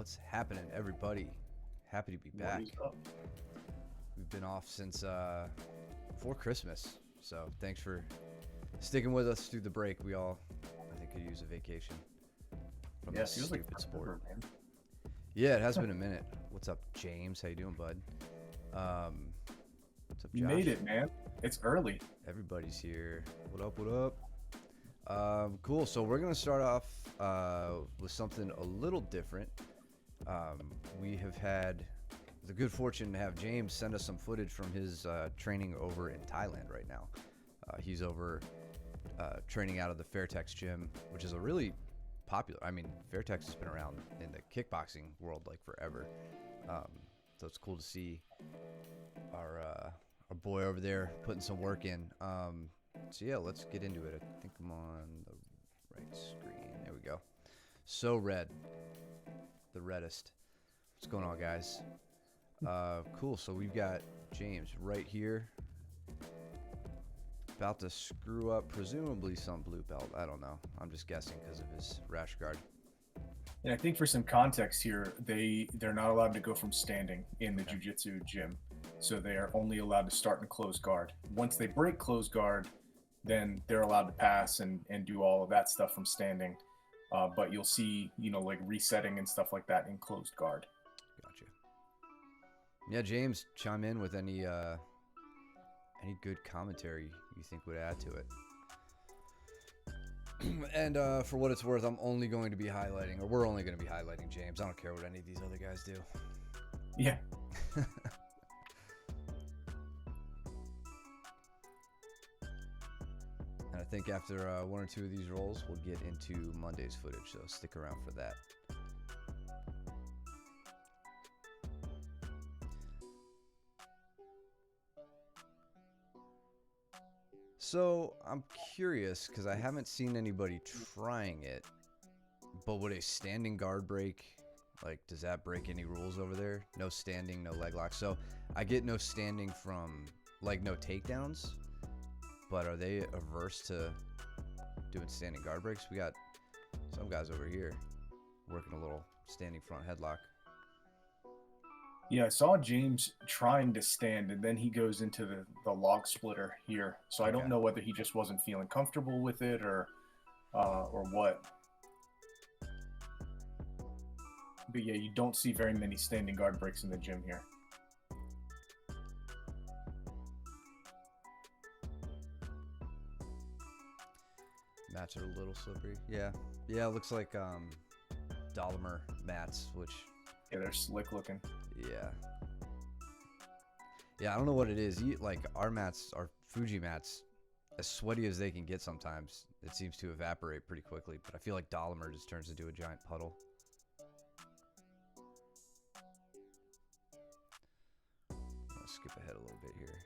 What's happening, everybody? Happy to be back. We've been off since before Christmas, so thanks for sticking with us through the break. We all, I think, could use a vacation from this stupid sport. Yeah, it has been a minute. What's up, James? How you doing, bud? What's up, Josh? You made it, man. It's early. Everybody's here. What up? What up? Cool. So we're gonna start off with something a little different. We have had the good fortune to have James send us some footage from his training over in Thailand right now. He's over training out of the Fairtex gym, which is a really popular. I mean, Fairtex has been around in the kickboxing world like forever. So it's cool to see our boy over there putting some work in. So yeah, let's get into it. I think I'm on the right screen. There we go. So red, the reddest. What's going on, guys? Cool. So we've got James right here, about to screw up presumably some blue belt. I don't know. I'm just guessing because of his rash guard. And I think for some context here, they're not allowed to go from standing in the jiu-jitsu gym. So they are only allowed to start in closed guard. Once they break closed guard, then they're allowed to pass and do all of that stuff from standing. But you'll see, like resetting and stuff like that in closed guard. Gotcha. Yeah, James, chime in with any good commentary you think would add to it. And for what it's worth, I'm only going to be highlighting, or we're only going to be highlighting James. I don't care what any of these other guys do. Yeah. And I think after one or two of these rolls, we'll get into Monday's footage, so stick around for that. So I'm curious, because I haven't seen anybody trying it, but would a standing guard break, like, does that break any rules over there? No standing, no leg lock. So I get no standing from, like, no takedowns. But are they averse to doing standing guard breaks? We got some guys over here working a little standing front headlock. Yeah, I saw James trying to stand, and then he goes into the log splitter here. So I don't know whether he just wasn't feeling comfortable with it or what. But yeah, you don't see very many standing guard breaks in the gym here. Mats are a little slippery. Yeah, it looks like Dolomer mats, which... Yeah, they're slick looking. Yeah, I don't know what it is. Like, our mats, our Fuji mats, as sweaty as they can get sometimes, it seems to evaporate pretty quickly. But I feel like Dolomer just turns into a giant puddle. I'm going to skip ahead a little bit here.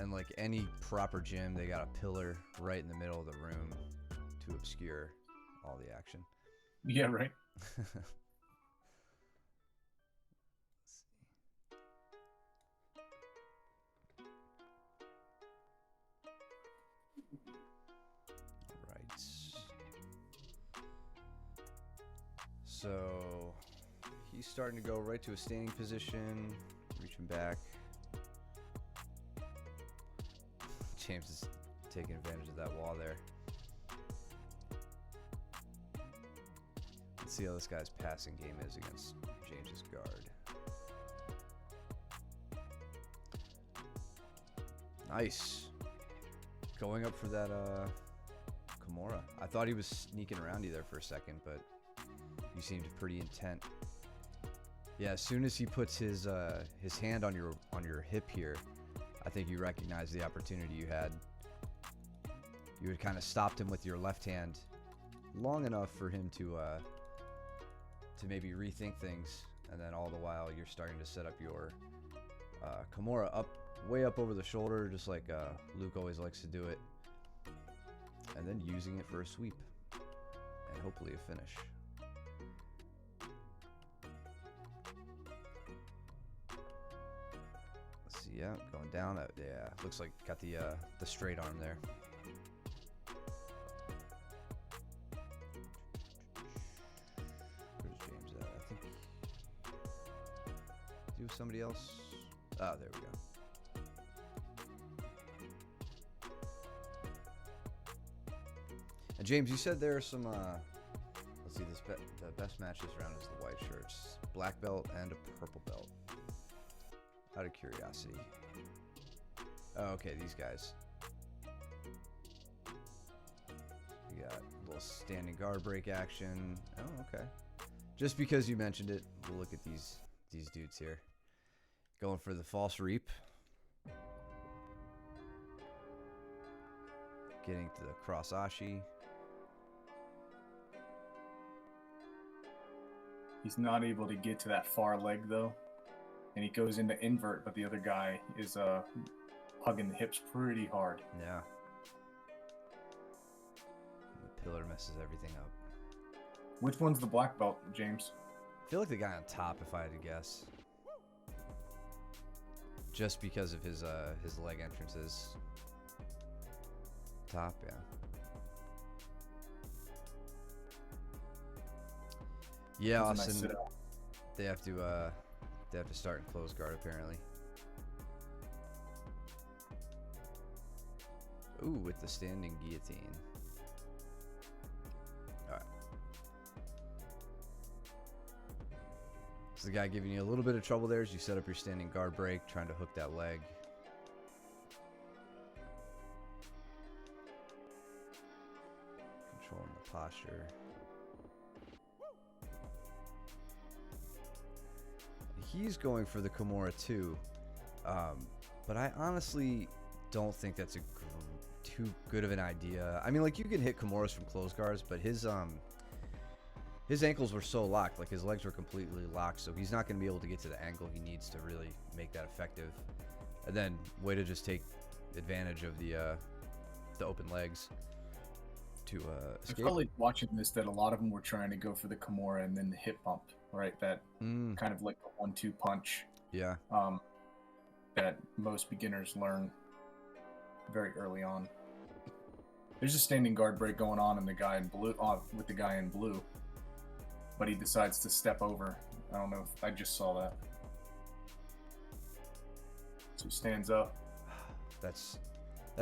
And like any proper gym, they got a pillar right in the middle of the room to obscure all the action. Yeah, right. Let's see. All right. So he's starting to go right to a standing position, reaching back. James is taking advantage of that wall there. Let's see how this guy's passing game is against James's guard. Nice. Going up for that Kimura. I thought he was sneaking around you there for a second, but you seemed pretty intent. Yeah, as soon as he puts his hand on your hip here, I think you recognized the opportunity you had. You had kind of stopped him with your left hand long enough for him to maybe rethink things, and then all the while you're starting to set up your Kimura way up over the shoulder, just like Luke always likes to do it, and then using it for a sweep and hopefully a finish. Yeah, going down. Yeah, looks like got the straight arm there. with somebody else? Oh, there we go. And James, you said there are some, let's see, the best match this round is the white shirts. Black belt and a purple belt. Out of curiosity. Oh, okay, these guys. We got a little standing guard break action. Oh, okay. Just because you mentioned it, we'll look at these dudes here. Going for the false reap. Getting to the cross ashi. He's not able to get to that far leg though, and he goes into invert, but the other guy is hugging the hips pretty hard. Yeah. The pillar messes everything up. Which one's the black belt, James? I feel like the guy on top, if I had to guess. Just because of his leg entrances. Top, yeah. Yeah, That's a nice Austin. sit-out. They have to start in close guard apparently. Ooh, with the standing guillotine. Alright. So the guy giving you a little bit of trouble there as you set up your standing guard break, trying to hook that leg. Controlling the posture. He's going for the Kimura too, but I honestly don't think that's too good of an idea. I mean, like, you can hit Kimuras from close guards, but his ankles were so locked, like his legs were completely locked, so he's not going to be able to get to the angle he needs to really make that effective. And then way to just take advantage of the open legs to escape. I felt like watching this that a lot of them were trying to go for the Kimura and then the hip bump, right? That kind of like a 1-2 punch. Yeah. That most beginners learn very early on. There's a standing guard break going on in the guy in blue, with the guy in blue, but he decides to step over. I don't know if I just saw that. So he stands up. That's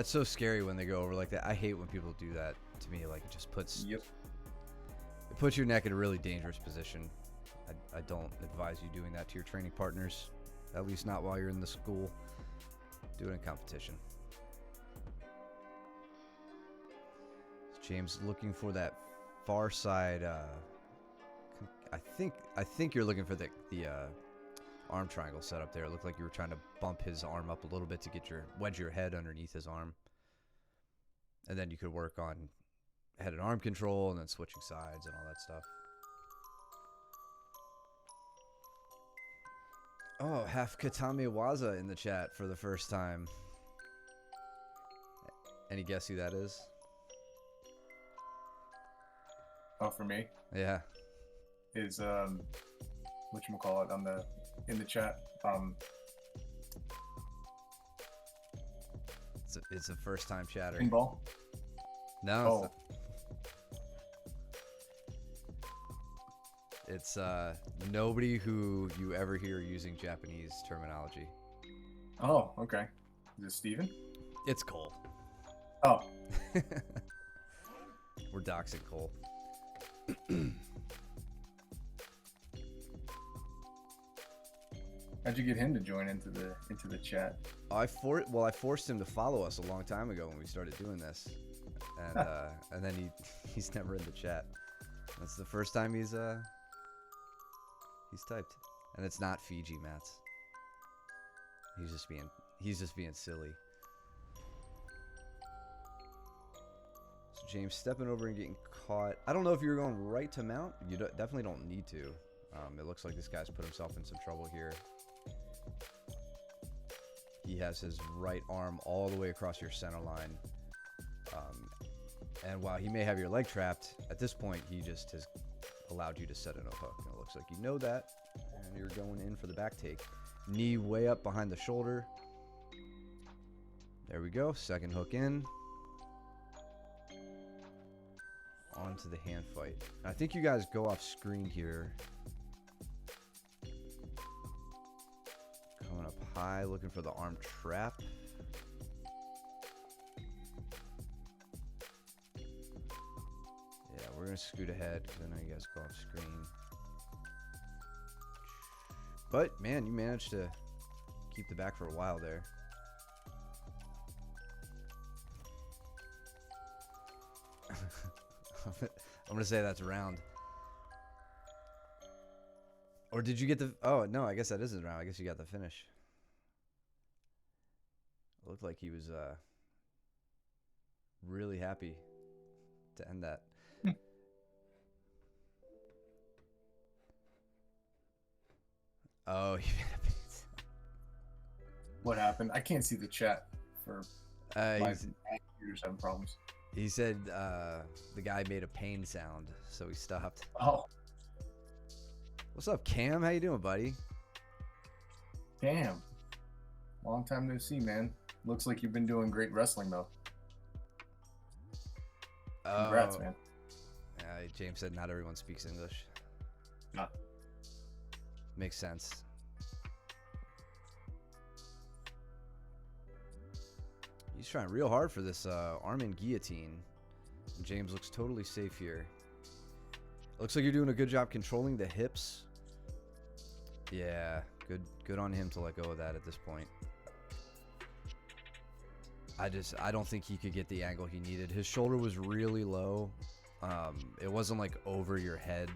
so scary when they go over like that. I hate when people do that to me. Like, it just puts Yep. it puts your neck in a really dangerous position. I don't advise you doing that to your training partners, at least not while you're in the school. Do it in competition. James looking for that far side. I think you're looking for the arm triangle set up there. It looked like you were trying to bump his arm up a little bit to get wedge your head underneath his arm, and then you could work on head and arm control and then switching sides and all that stuff. Oh, half Katame Waza in the chat for the first time. Any guess who that is? Oh, for me Yeah. is whatchamacallit in the chat. It's a first time chatter. Pinball. No. It's nobody who you ever hear using Japanese terminology. Oh, okay. Is it Steven? It's Cole. Oh. We're doxing Cole. How'd you get him to join into the chat? I forced him to follow us a long time ago when we started doing this, and then he's never in the chat. That's the first time he's typed, and it's not Fiji Mats. He's just being silly. So James stepping over and getting caught. I don't know if you were going right to mount. You definitely don't need to. It looks like this guy's put himself in some trouble here. He has his right arm all the way across your center line. And while he may have your leg trapped, at this point, he just has allowed you to set in a hook. And it looks like you know that. And you're going in for the back take. Knee way up behind the shoulder. There we go. Second hook in. Onto the hand fight. I think you guys go off screen here. high, looking for the arm trap. Yeah, we're going to scoot ahead because I know you guys go off screen. But, man, you managed to keep the back for a while there. I'm going to say that's round. Or did you get the... Oh, no, I guess that isn't round. I guess you got the finish. It looked like he was really happy to end that. Oh, What happened? I can't see the chat for my computers having problems. he said the guy made a pain sound, so he stopped. Oh, What's up, Cam? How you doing, buddy? damn. Long time no see, man. Looks like you've been doing great wrestling, though. Congrats, man. James said not everyone speaks English. Nah. Makes sense. He's trying real hard for this arm and guillotine. James looks totally safe here. Looks like you're doing a good job controlling the hips. Yeah, good on him to let go of that at this point. I don't think he could get the angle he needed. His shoulder was really low. It wasn't like over your head,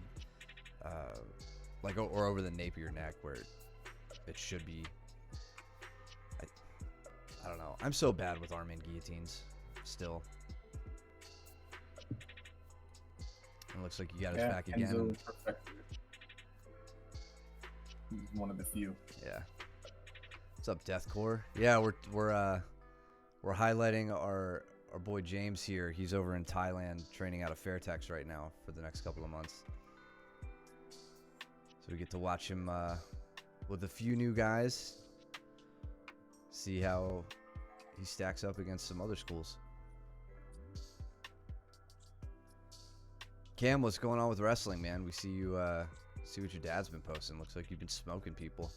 or over the nape of your neck where it should be. I don't know. I'm so bad with arm and guillotines still. It looks like you got his back again. He's one of the few. Yeah. What's up, Deathcore? Yeah, we're highlighting our boy James here. He's over in Thailand training out of Fairtex right now for the next couple of months. So we get to watch him with a few new guys. See how he stacks up against some other schools. Cam, what's going on with wrestling, man? We see you see what your dad's been posting. Looks like you've been smoking people.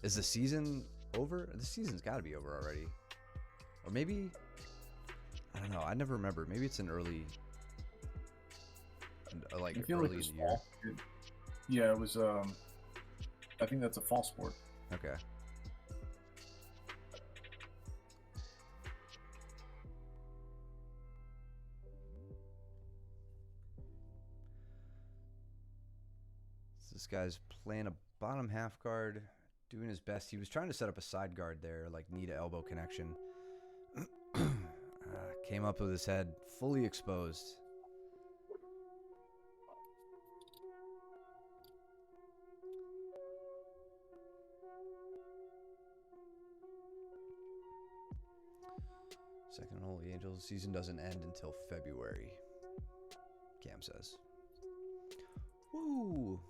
Is the season over? The season's got to be over already. Or maybe, I don't know. I never remember. Maybe it's an early, early in the year. Yeah, it was. I think that's a fall sport. Okay. So this guy's playing a bottom half guard, doing his best. He was trying to set up a side guard there, like knee to elbow connection. Came up with his head fully exposed. Second Holy Angels season doesn't end until February, Cam says. Woo!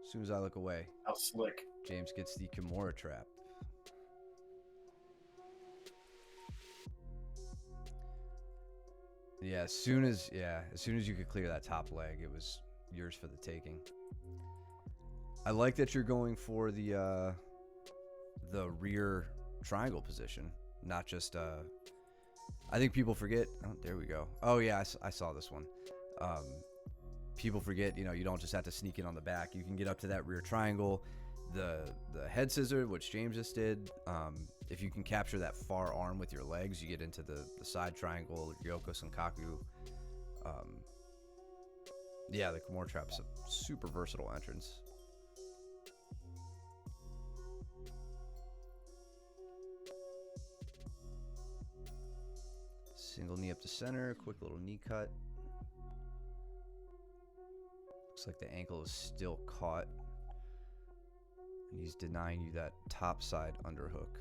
As soon as I look away, how slick. James gets the Kimura trap. Yeah, as soon as you could clear that top leg, it was yours for the taking. I like that you're going for the rear triangle position, not just I think people forget. Oh, there we go. Oh yeah, I saw this one. People forget, you don't just have to sneak in on the back. You can get up to that rear triangle. The head scissor, which James just did. If you can capture that far arm with your legs, you get into the side triangle, Yoko Senkaku. Yeah, the Kimura trap is a super versatile entrance. Single knee up to center, quick little knee cut. Looks like the ankle is still caught. And he's denying you that top side underhook.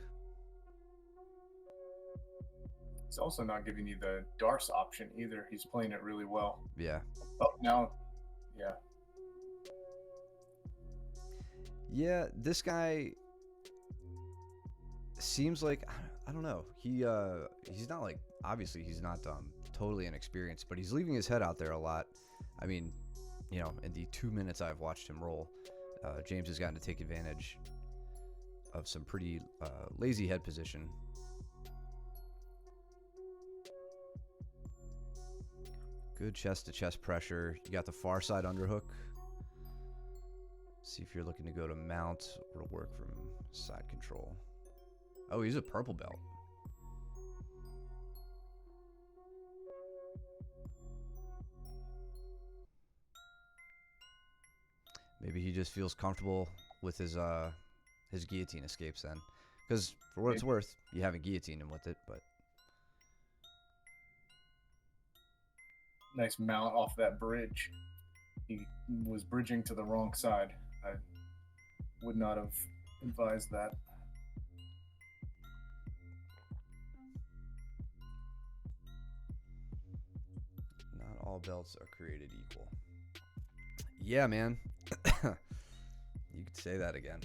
He's also not giving you the Darce option either. He's playing it really well. Yeah. Oh, now, yeah. Yeah, this guy seems like, I don't know. He's not like, obviously he's not totally inexperienced, but he's leaving his head out there a lot. I mean, in the 2 minutes I've watched him roll, James has gotten to take advantage of some pretty lazy head position. Good chest to chest pressure. You got the far side underhook. See if you're looking to go to mount or to work from side control. Oh, he's a purple belt. Maybe he just feels comfortable with his guillotine escapes then. Because for what it's worth, you haven't guillotined him with it, but Nice mount off that bridge. He was bridging to the wrong side. I would not have advised that. not all belts are created equal. Yeah, man. You could say that again.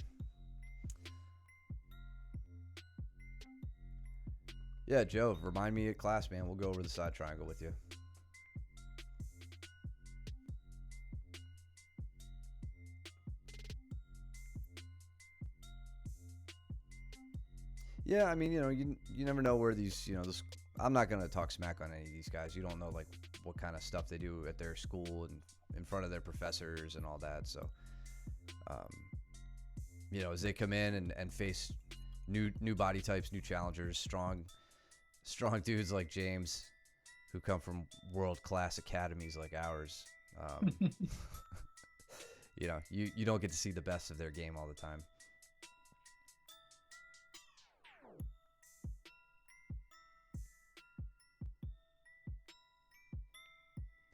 Yeah, Joe, remind me at class, man. We'll go over the side triangle with you. Yeah, I mean, you never know where these, I'm not going to talk smack on any of these guys. You don't know, like, what kind of stuff they do at their school and in front of their professors and all that. So, as they come in and face new body types, new challengers, strong dudes like James who come from world-class academies like ours, you don't get to see the best of their game all the time.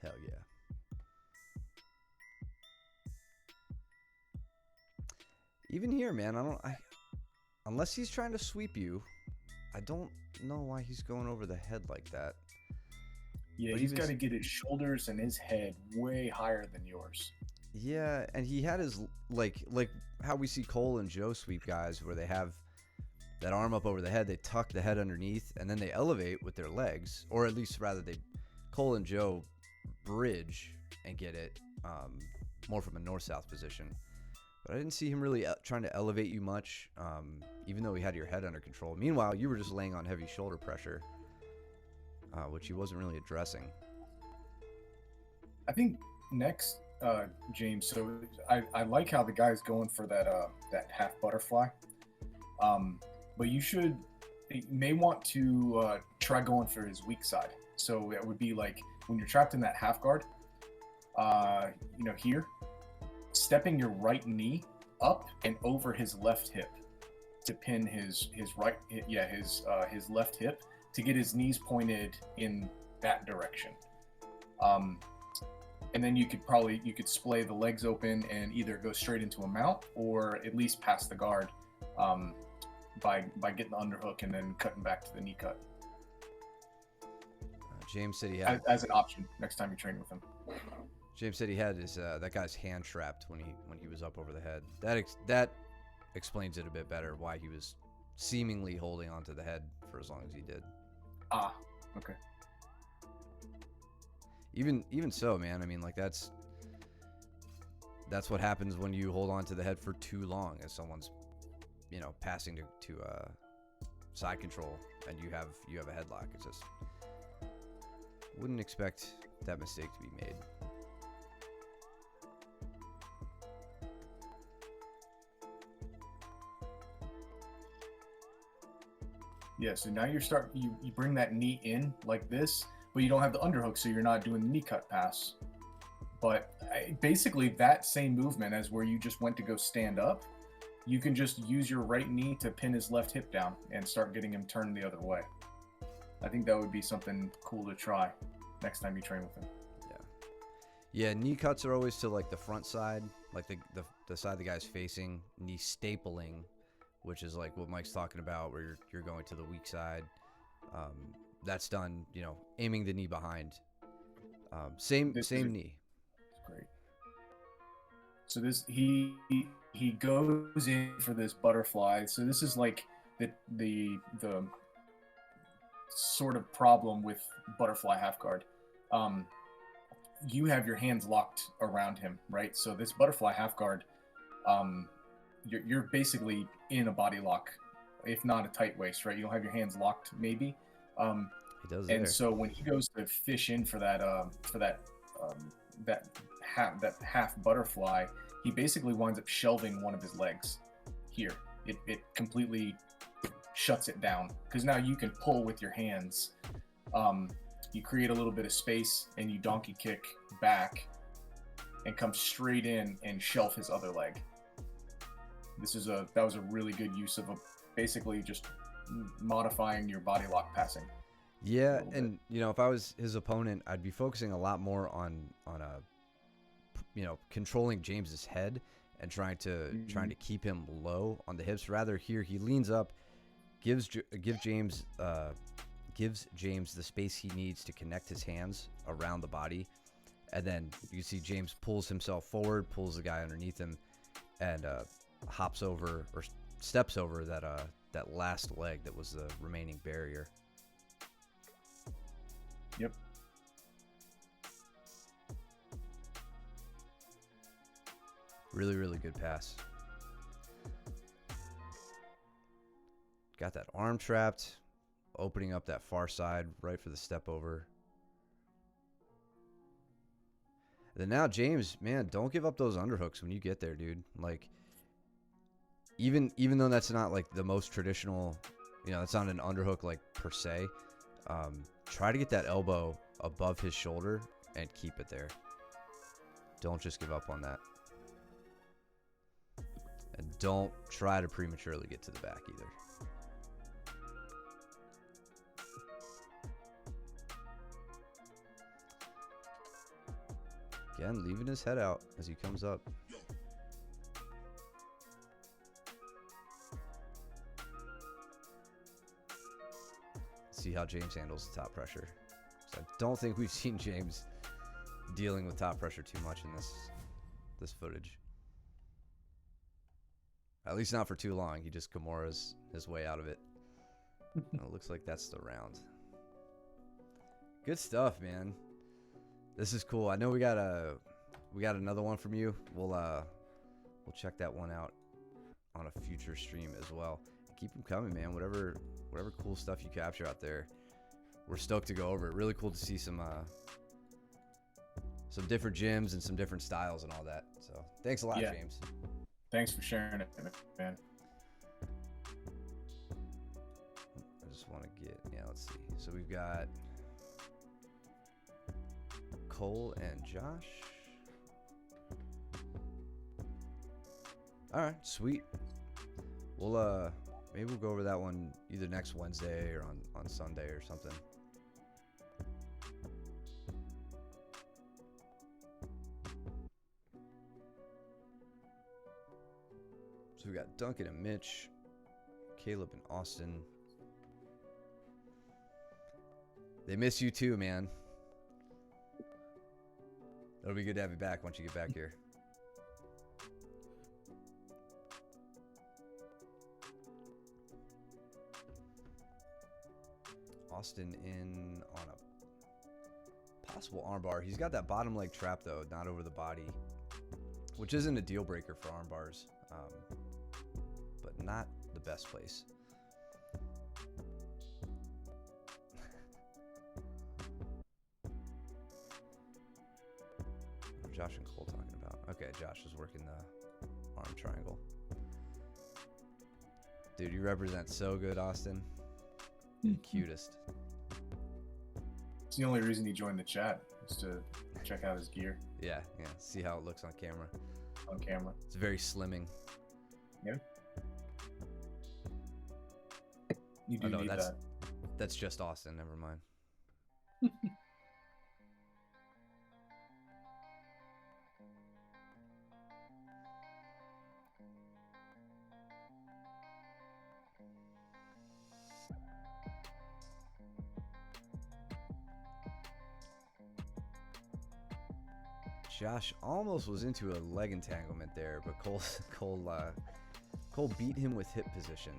Hell yeah. Even here, man, unless he's trying to sweep you, I don't know why he's going over the head like that. Yeah, But he's got to get his shoulders and his head way higher than yours. Yeah, and he had his like how we see Cole and Joe sweep guys where they have that arm up over the head, they tuck the head underneath, and then they elevate with their legs, or at least rather Cole and Joe bridge and get it more from a north-south position. But I didn't see him really trying to elevate you much, even though he had your head under control. Meanwhile, you were just laying on heavy shoulder pressure, which he wasn't really addressing. I think next, James. So I like how the guy's going for that half butterfly, but you may want to try going for his weak side. So it would be like when you're trapped in that half guard, here, stepping your right knee up and over his left hip to pin his left hip to get his knees pointed in that direction. And then you could splay the legs open and either go straight into a mount or at least past the guard by getting the underhook and then cutting back to the knee cut. James said he had as an option next time you train with him. James said he had his that guy's hand trapped when he was up over the head. That explains it a bit better why he was seemingly holding onto the head for as long as he did. Ah, okay. Even so, man. I mean, like that's what happens when you hold on to the head for too long, as someone's passing to side control and you have a headlock. It's just wouldn't expect that mistake to be made. Yeah, so now you bring that knee in like this, but you don't have the underhook, so you're not doing the knee cut pass. But basically that same movement as where you just went to go stand up, you can just use your right knee to pin his left hip down and start getting him turned the other way. I think that would be something cool to try next time you train with him. Yeah, knee cuts are always to like the front side, like the side the guy's facing. Knee stapling, which is like what Mike's talking about, where you're going to the weak side. That's done, aiming the knee behind. Same knee. Great. So he goes in for this butterfly. So this is like the sort of problem with butterfly half guard. You have your hands locked around him, right? So this butterfly half guard, you're basically in a body lock, if not a tight waist, right? You don't have your hands locked, maybe. He does And there. so when he goes to fish in for that that half butterfly, he basically winds up shelving one of his legs here. It completely shuts it down because now you can pull with your hands. You create a little bit of space and you donkey kick back and come straight in and shelf his other leg. That was a really good use of basically just modifying your body lock passing. Yeah, and you know, if I was his opponent, I'd be focusing a lot more on controlling James's head and trying to keep him low on the hips. Rather, here he leans up, gives James the space he needs to connect his hands around the body, and then you see James pulls himself forward, pulls the guy underneath him, and hops over or steps over that last leg that was the remaining barrier. Yep. Really, really good pass. Got that arm trapped, opening up that far side right for the step over. Then now James, man, don't give up those underhooks when you get there, dude. Like, even though that's not like the most traditional, it's not an underhook like per se. Try to get that elbow above his shoulder and keep it there. Don't just give up on that. And don't try to prematurely get to the back either. Again, leaving his head out as he comes up. See how James handles the top pressure. So I don't think we've seen James dealing with top pressure too much in this footage. At least not for too long. He just Kimura's his way out of it. It looks like that's the round. Good stuff, man. This is cool. I know we got another one from you. We'll check that one out on a future stream as well. Keep them coming, man. Whatever cool stuff you capture out there, we're stoked to go over it. Really cool to see some different gyms and some different styles and all that. So thanks a lot, James. Thanks for sharing it, man. I just want to let's see. So we've got Cole and Josh. All right, sweet. We'll maybe we'll go over that one either next Wednesday or on Sunday or something. So we got Duncan and Mitch, Caleb and Austin. They miss you too, man. It'll be good to have you back once you get back here. Austin in on a possible armbar. He's got that bottom leg trap though, not over the body, which isn't a deal breaker for arm bars, but not the best place. What are Josh and Cole talking about? Okay, Josh is working the arm triangle. Dude, you represent so good, Austin. You're the cutest. It's the only reason he joined the chat, is to check out his gear. Yeah. See how it looks on camera. It's very slimming. Yeah. You do need that. That's just Austin. Never mind. Josh almost was into a leg entanglement there, but Cole beat him with hip position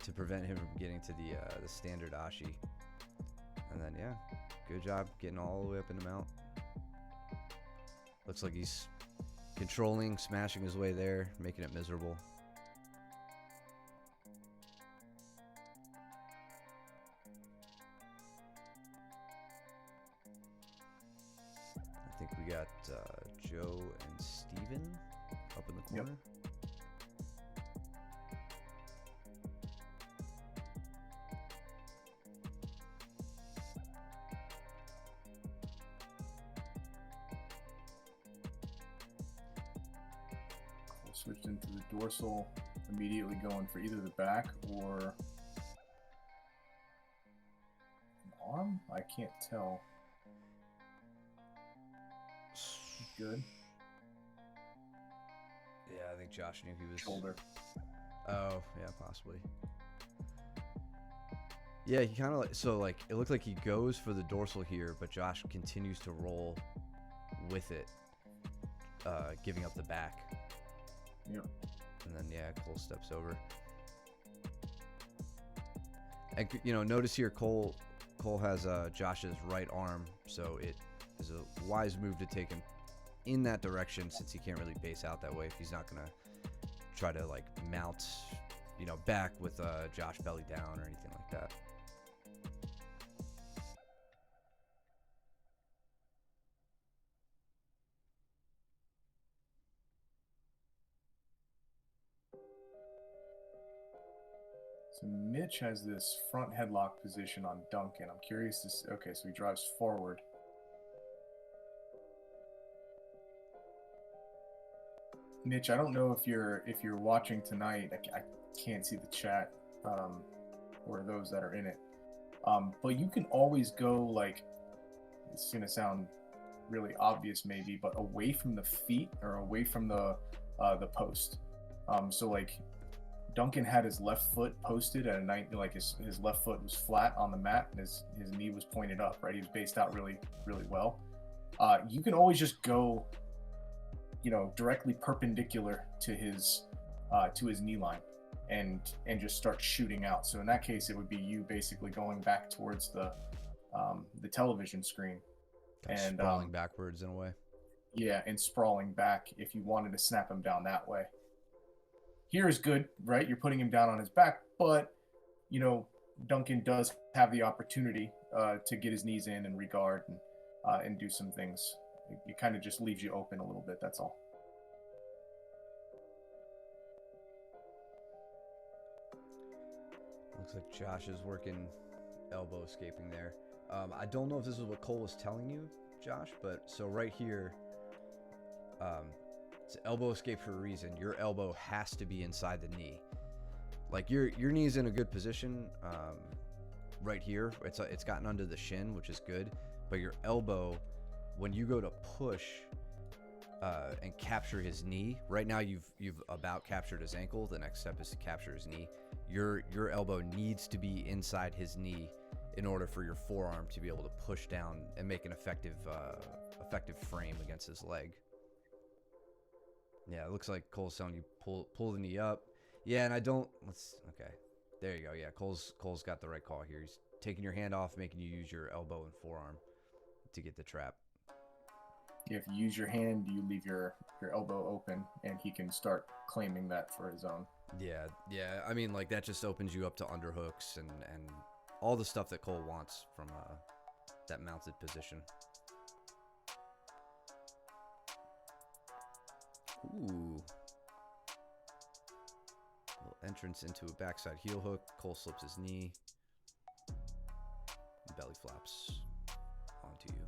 to prevent him from getting to the standard ashi. And then good job getting all the way up in the mount. Looks like he's controlling, smashing his way there, making it miserable. think we got Joe and Steven up in the corner. Switched into the dorsal, immediately going for either the back or an arm. I can't tell. Good. Yeah, I think Josh knew he was Shoulder. Oh, yeah, possibly. Yeah, he kind of like it looked like he goes for the dorsal here, but Josh continues to roll with it, giving up the back. Yep. And then yeah, Cole steps over. And notice here Cole has Josh's right arm, so it is a wise move to take him in that direction since he can't really base out that way if he's not gonna try to like mount, back with Josh belly down or anything like that. So Mitch has this front headlock position on Duncan. I'm curious to see. Okay, so he drives forward. Mitch, I don't know if you're watching tonight. I can't see the chat or those that are in it. But you can always go like, it's gonna sound really obvious maybe, but away from the feet or away from the post. So like Duncan had his left foot posted at a 90, like his left foot was flat on the mat and his knee was pointed up, right? He was based out really, really well. You can always just go, directly perpendicular to his knee line and just start shooting out. So in that case, it would be you basically going back towards the television screen and sprawling backwards in a way. Yeah, and sprawling back if you wanted to snap him down that way. Here is good, right? You're putting him down on his back, but Duncan does have the opportunity to get his knees in and regard and do some things. It kind of just leaves you open a little bit. That's all. Looks like Josh is working elbow escaping there. I don't know if this is what Cole was telling you, Josh, but so right here, it's elbow escape for a reason. Your elbow has to be inside the knee. Like your knee's in a good position right here. It's gotten under the shin, which is good. But your elbow, when you go to push and capture his knee, right now you've about captured his ankle. The next step is to capture his knee. Your elbow needs to be inside his knee in order for your forearm to be able to push down and make an effective frame against his leg. Yeah, it looks like Cole's telling you pull the knee up. Yeah, and okay. There you go. Yeah, Cole's got the right call here. He's taking your hand off, making you use your elbow and forearm to get the trap. If you use your hand, you leave your elbow open, and he can start claiming that for his own. Yeah. I mean, like that just opens you up to underhooks and all the stuff that Cole wants from that mounted position. Ooh. Little entrance into a backside heel hook. Cole slips his knee. Belly flaps onto you.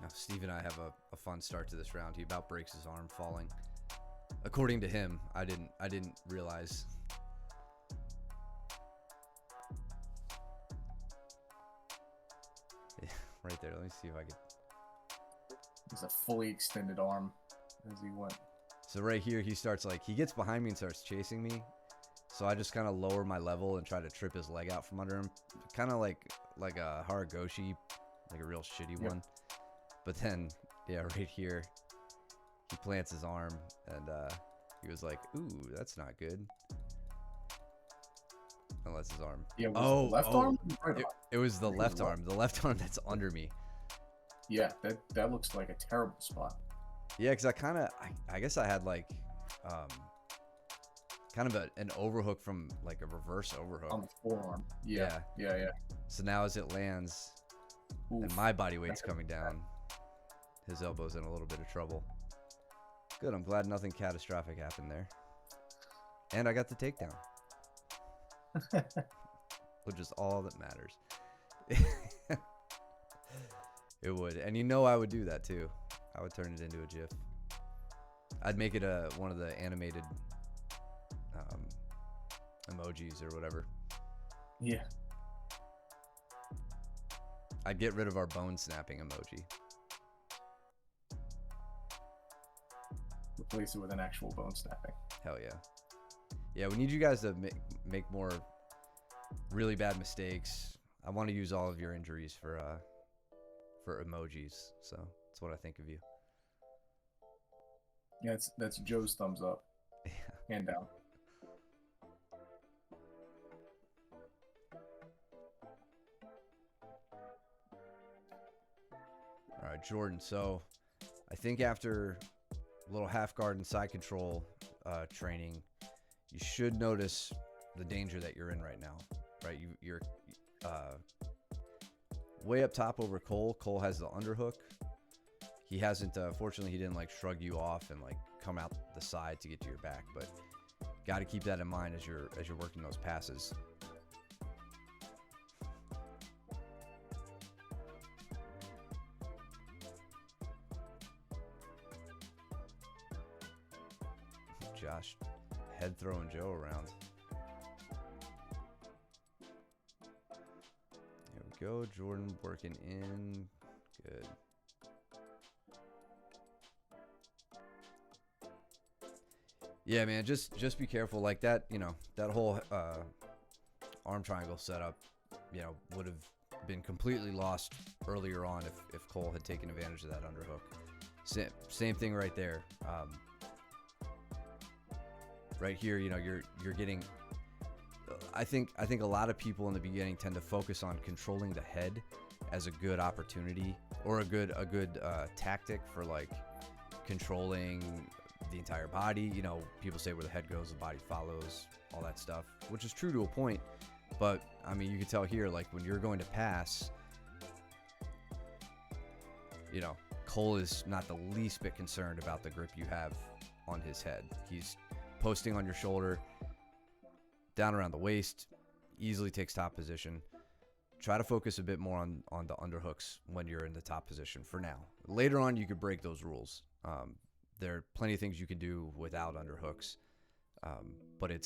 Now, Steve and I have a fun start to this round. He about breaks his arm falling. According to him, I didn't realize. Right there. Let me see if I can. It's a fully extended arm as he went. So right here, he gets behind me and starts chasing me. So I just kind of lower my level and try to trip his leg out from under him. Kind of like a Haragoshi, like a real shitty one. But then, yeah, right here, he plants his arm and he was like, ooh, that's not good. Unless his arm. Yeah, was the left arm? Right it was the left arm. The left arm that's under me. Yeah, that looks like a terrible spot. Yeah, because I guess I had like kind of an overhook from like a reverse overhook. On the forearm. Yeah. So now as it lands, Oof. and my body weight's coming down, his elbow's in a little bit of trouble. Good. I'm glad nothing catastrophic happened there. And I got the takedown, which is all that matters. It would. And you know I would do that too. I would turn it into a GIF. I'd make it one of the animated emojis or whatever. Yeah. I'd get rid of our bone snapping emoji. Replace it with an actual bone snapping. Hell yeah. Yeah, we need you guys to make more really bad mistakes. I want to use all of your injuries for emojis. So that's what I think of you. Yeah, that's Joe's thumbs up. Yeah. Hand down. All right, Jordan. So I think after a little half guard and side control training, you should notice the danger that you're in right now. Right, you're way up top over Cole. Cole has the underhook. He hasn't. Fortunately, he didn't like shrug you off and like come out the side to get to your back. But got to keep that in mind as you're working those passes. Josh head throwing Joe around. There we go. Jordan working in. Good. Yeah, man, just be careful. Like that, you know, that whole arm triangle setup, you know, would have been completely lost earlier on if Cole had taken advantage of that underhook. Same thing right there. Right here, you know, you're getting. I think a lot of people in the beginning tend to focus on controlling the head as a good opportunity or a good tactic for like controlling the entire body. You know, people say where the head goes, the body follows, all that stuff, which is true to a point. But I mean, you can tell here, like when you're going to pass, you know, Cole is not the least bit concerned about the grip you have on his head. He's posting on your shoulder, down around the waist, easily takes top position. Try to focus a bit more on the underhooks when you're in the top position for now. Later on, you could break those rules. There are plenty of things you can do without underhooks, but it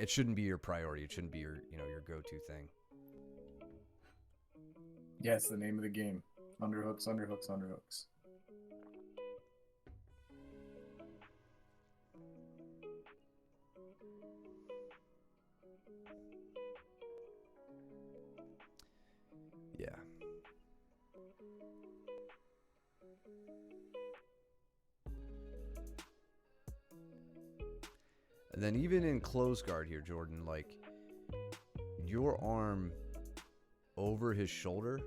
shouldn't be your priority. It shouldn't be your go-to thing. Yeah, it's the name of the game. Underhooks, underhooks, underhooks. Yeah. And then even in close guard here, Jordan, like your arm over his shoulder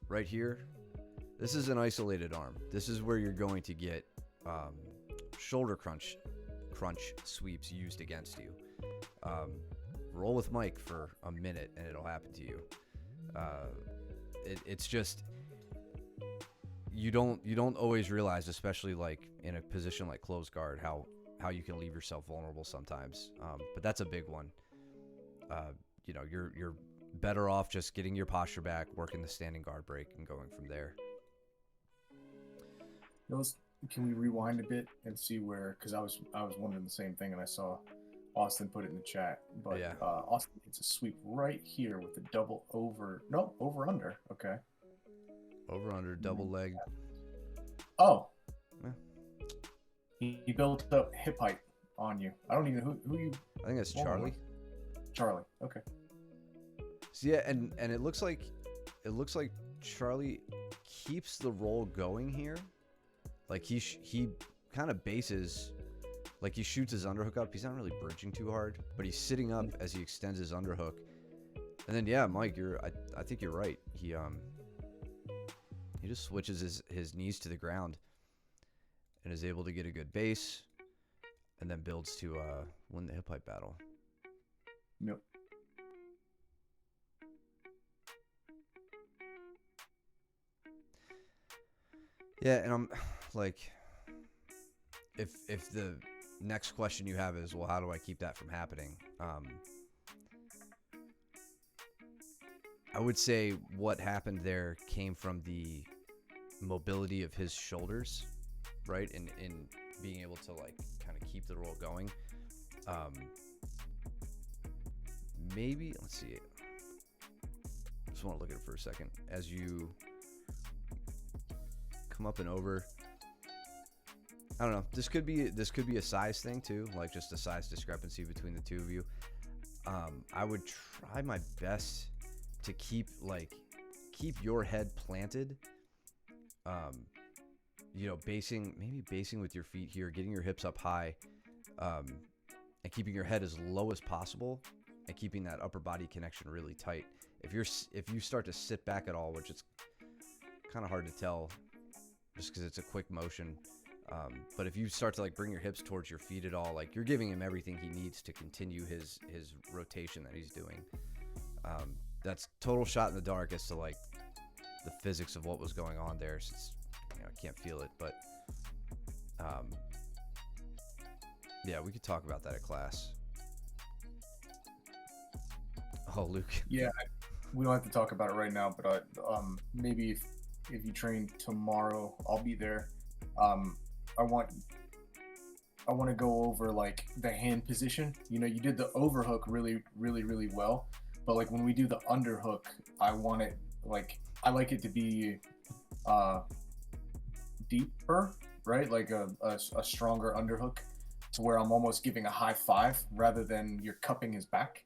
right here, this is an isolated arm. This is where you're going to get shoulder crunch sweeps used against you. Roll with Mike for a minute and it'll happen to you. It's just you don't always realize, especially like in a position like close guard, how you can leave yourself vulnerable sometimes. But that's a big one. You know, you're better off just getting your posture back, working the standing guard break, and going from there. Can we rewind a bit and see where? Because I was wondering the same thing, and I saw Austin put it in the chat. But yeah. Austin gets a sweep right here with a double over. No, over under. Okay. Over under double leg. Oh. Yeah. He built up hip height on you. I don't even know who you. I think that's Charlie. Charlie. Okay. So yeah, and it looks like Charlie keeps the roll going here. Like he kind of bases, like he shoots his underhook up. He's not really bridging too hard, but he's sitting up as he extends his underhook. And then yeah, Mike, I think you're right. He just switches his knees to the ground. and is able to get a good base, and then builds to win the hip pipe battle. Yep. Yeah, and I'm like, if the next question you have is, well, how do I keep that from happening? I would say what happened there came from the mobility of his shoulders, right? In being able to like kind of keep the roll going. Maybe, let's see. Just want to look at it for a second. As you come up and over, I don't know. This could be a size thing too, like just a size discrepancy between the two of you. I would try my best to keep your head planted. You know, basing with your feet here, getting your hips up high, and keeping your head as low as possible, and keeping that upper body connection really tight. If you start to sit back at all, which it's kind of hard to tell, just because it's a quick motion. But if you start to like bring your hips towards your feet at all, like you're giving him everything he needs to continue his rotation that he's doing. That's total shot in the dark as to like the physics of what was going on there, since I can't feel it. But yeah, we could talk about that at class. Oh, Luke. Yeah, we don't have to talk about it right now, but maybe if you train tomorrow, I'll be there. I want to go over like the hand position. You know, you did the overhook really, really, really well, but like when we do the underhook, I like it to be deeper, right? Like a stronger underhook, to where I'm almost giving a high five rather than you're cupping his back.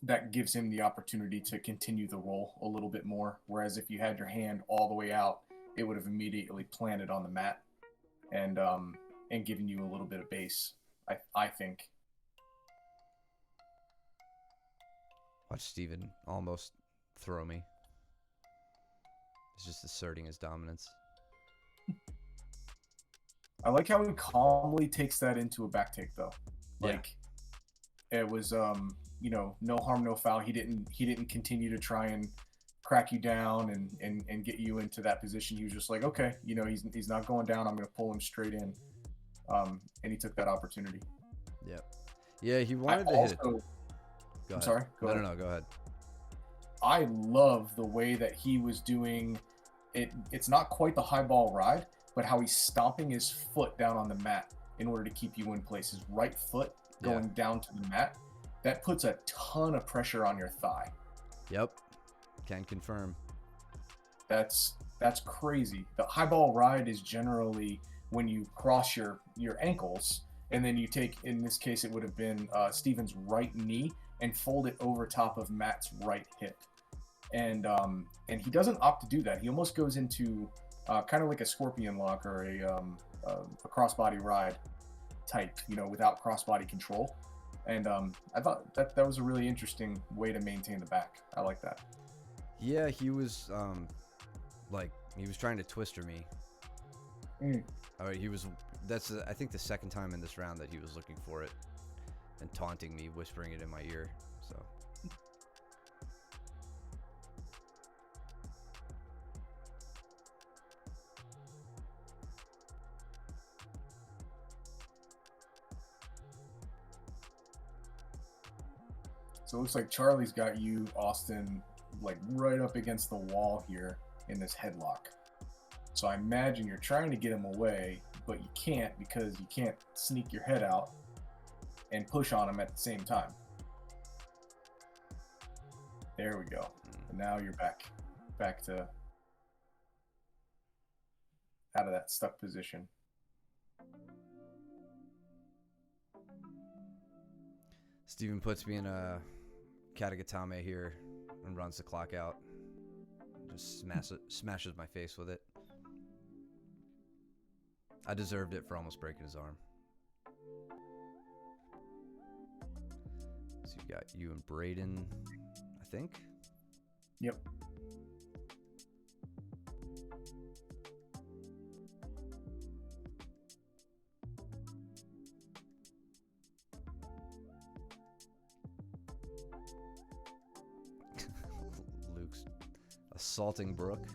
That gives him the opportunity to continue the roll a little bit more. Whereas if you had your hand all the way out, it would have immediately planted on the mat and given you a little bit of base, I think. Watch Steven almost throw me. He's just asserting his dominance. I like how he calmly takes that into a back take, though. Like, it was, no harm, no foul. He didn't continue to try and crack you down and get you into that position. He was just like, okay, he's not going down. I'm going to pull him straight in. And he took that opportunity. Yep. Yeah, he wanted to hit it. Go I'm ahead. sorry. Go ahead. No, go ahead. I love the way that he was doing it. It's not quite the high ball ride, but how he's stomping his foot down on the mat in order to keep you in place. His right foot going down to the mat. That puts a ton of pressure on your thigh. Yep. Can confirm. That's crazy. The high ball ride is generally when you cross your ankles, and then you take, in this case, it would have been Steven's right knee and fold it over top of Matt's right hip. And he doesn't opt to do that. He almost goes into kind of like a scorpion lock or a crossbody ride type, without crossbody control. And I thought that was a really interesting way to maintain the back. I like that. Yeah, he was he was trying to twister me. All right, that's I think the second time in this round that he was looking for it and taunting me, whispering it in my ear. So it looks like Charlie's got you, Austin, like right up against the wall here in this headlock. So I imagine you're trying to get him away, but you can't because you can't sneak your head out and push on him at the same time. There we go. And now you're back to out of that stuck position. Steven puts me in a katagatame here and runs the clock out. Just smashes my face with it. I deserved it for almost breaking his arm. So you got you and Braden, I think? Yep. Luke's assaulting Brooke.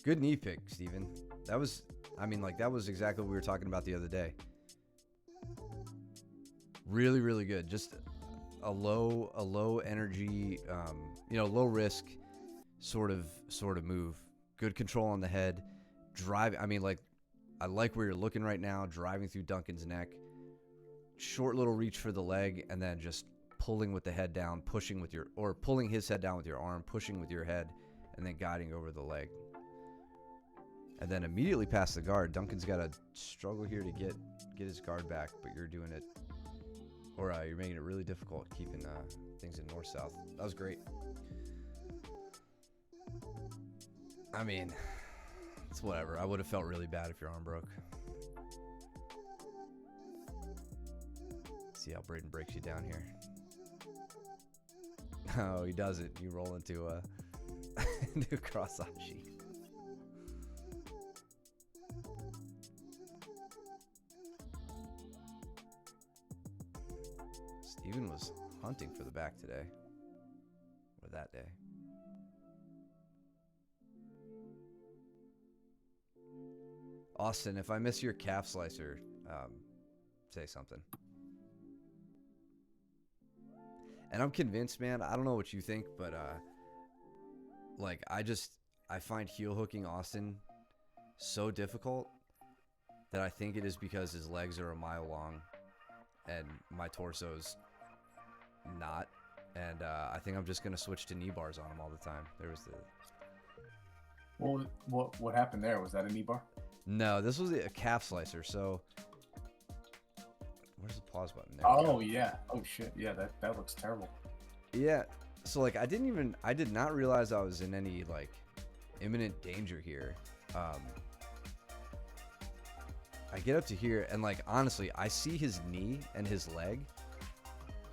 Good knee pick, Steven. That was, I mean, like, that was exactly what we were talking about the other day. Really, really good. Just a low energy, low risk sort of move. Good control on the head. Drive. I mean, like, I like where you're looking right now. Driving through Duncan's neck. Short little reach for the leg, and then just pulling with the head down, pushing with your, or pulling his head down with your arm, pushing with your head, and then guiding over the leg. And then immediately past the guard. Duncan's got to struggle here to get his guard back, but you're doing it, or you're making it really difficult keeping things in north-south. That was great. I mean, it's whatever. I would have felt really bad if your arm broke. See how Braden breaks you down here. Oh, he doesn't. You roll into into cross-ashi. Steven was hunting for the back today. Or that day. Austin, if I miss your calf slicer, say something. And I'm convinced, man, I don't know what you think, but like, I find heel hooking Austin so difficult that I think it is because his legs are a mile long and my torso's not. And I think I'm just going to switch to knee bars on him all the time. There was the... Well, what happened there? Was that a knee bar? No, this was a calf slicer. So where's the pause button? There oh yeah. Oh shit. Yeah, that looks terrible. Yeah. So like, I did not realize I was in any like imminent danger here. I get up to here and like, honestly, I see his knee and his leg.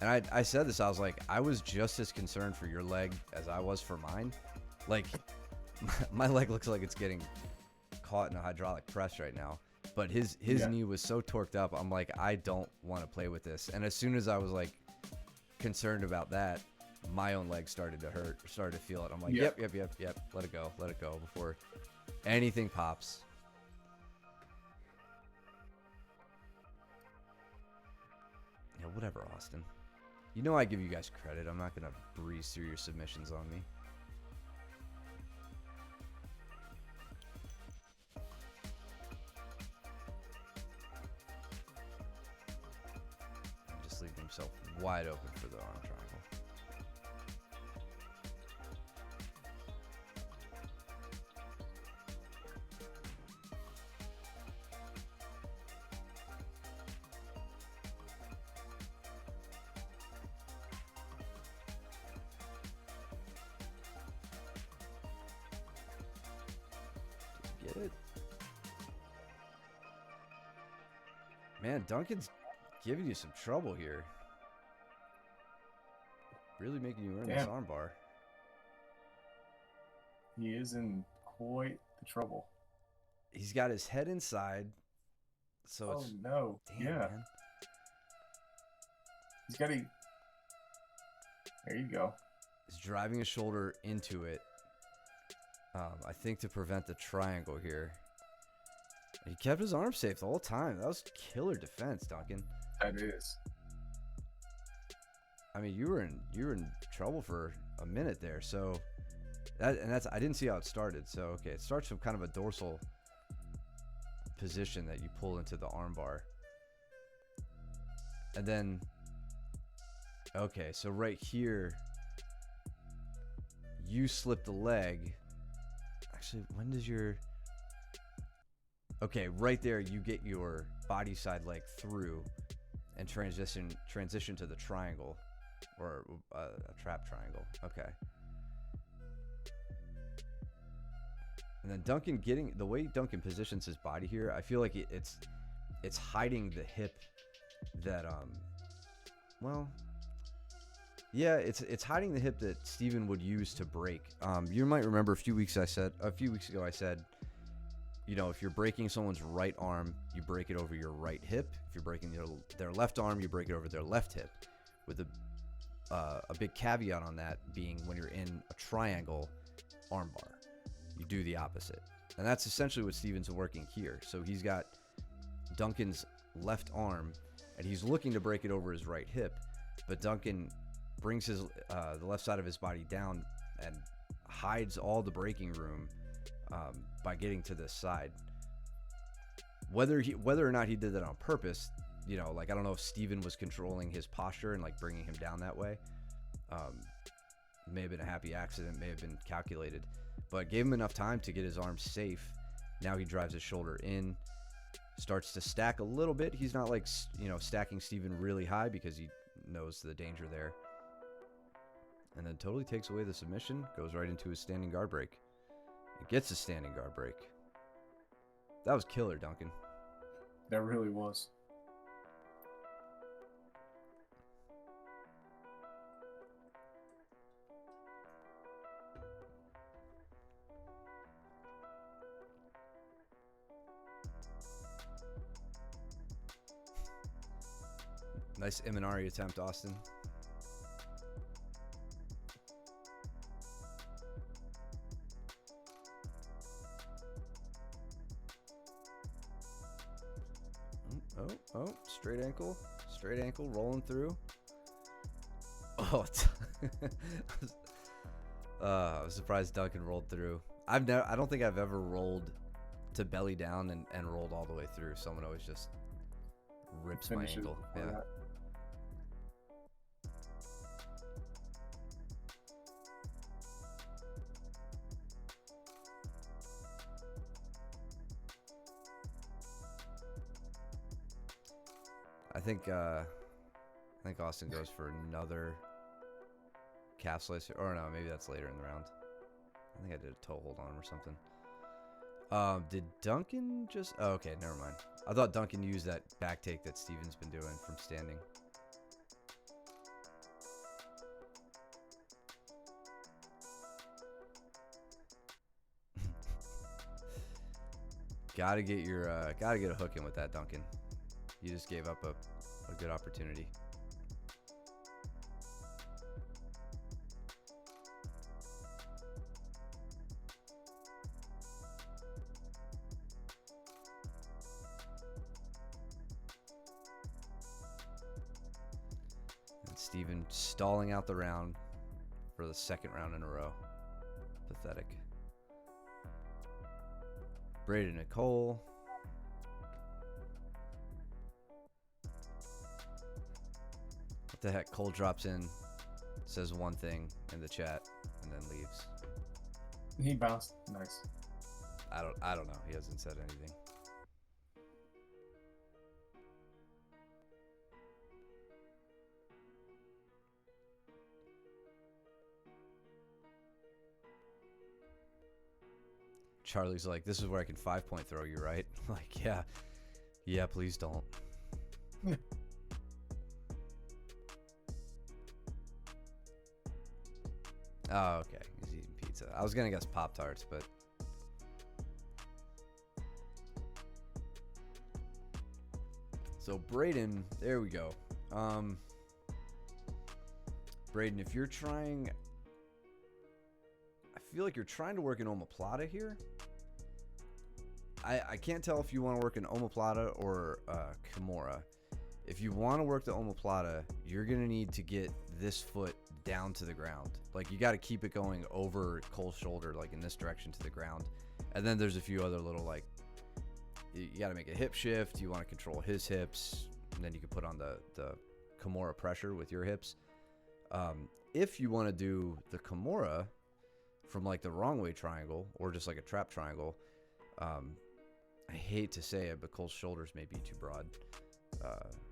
And I said this, I was like, I was just as concerned for your leg as I was for mine. Like, my leg looks like it's getting caught in a hydraulic press right now. But his knee was so torqued up, I'm like, I don't want to play with this. And as soon as I was like concerned about that, my own leg started to hurt, started to feel it. I'm like, yep. Let it go before anything pops. Yeah, whatever, Austin. You know I give you guys credit. I'm not going to breeze through your submissions on me. Just leaving himself wide open for the arm triangle. Get it? Man, Duncan's giving you some trouble here. Really making you earn this armbar. He is in quite the trouble. He's got his head inside. So it's... no. Damn, man. He's got a... There you go. He's driving his shoulder into it. I think to prevent the triangle here. He kept his arm safe the whole time. That was killer defense, Duncan. That is. I mean, you were in trouble for a minute there. So that's I didn't see how it started. So okay, it starts from kind of a dorsal position that you pull into the armbar, and then okay, so right here you slip the leg. Actually, when does your... Okay, right there you get your body side leg through and transition to the triangle, or a trap triangle. Okay. And then Duncan getting... The way Duncan positions his body here, I feel like it's hiding the hip that... Well... Yeah, it's hiding the hip that Steven would use to break. You might remember a few weeks ago I said you know, if you're breaking someone's right arm, you break it over your right hip. If you're breaking their left arm, you break it over their left hip. With a big caveat on that being when you're in a triangle armbar, you do the opposite. And that's essentially what Steven's working here. So he's got Duncan's left arm, and he's looking to break it over his right hip, but Duncan brings his the left side of his body down and hides all the breaking room by getting to this side. Whether or not he did that on purpose, you know, like I don't know if Steven was controlling his posture and like bringing him down that way. May have been a happy accident, may have been calculated, but gave him enough time to get his arm safe. Now he drives his shoulder in, starts to stack a little bit. He's not like, you know, stacking Steven really high because he knows the danger there. And then totally takes away the submission, goes right into his standing guard break. It gets a standing guard break. That was killer, Duncan. That really was. Nice Imanari attempt, Austin. Oh, straight ankle, rolling through. Oh, I was surprised Duncan rolled through. I don't think I've ever rolled to belly down and rolled all the way through. Someone always just rips my ankle. Yeah. That. I think Austin goes for another calf slicer. Or no, maybe that's later in the round. I think I did a toe hold on him or something. Did Duncan just... Oh, okay, never mind. I thought Duncan used that back take that Steven's been doing from standing. Gotta get a hook in with that, Duncan. You just gave up a good opportunity. And Steven stalling out the round for the second round in a row. Pathetic. Braden Nicole. What the heck? Cole drops in, says one thing in the chat, and then leaves. He bounced. Nice. I don't know. He hasn't said anything. Charlie's like, this is where I can 5-point throw you, right? Like, yeah, please don't. Oh, okay. He's eating pizza. I was gonna guess Pop-Tarts, but so Braden, there we go. Braden, if you're trying, I feel like you're trying to work an omoplata here. I can't tell if you want to work an omoplata or Kimura. If you want to work the omoplata, you're going to need to get this foot down to the ground. Like, you got to keep it going over Cole's shoulder, like in this direction to the ground. And then there's a few other little, like, you got to make a hip shift. You want to control his hips. And then you can put on the Kimura pressure with your hips. If you want to do the Kimura from, like, the wrong way triangle or just like a trap triangle, I hate to say it, but Cole's shoulders may be too broad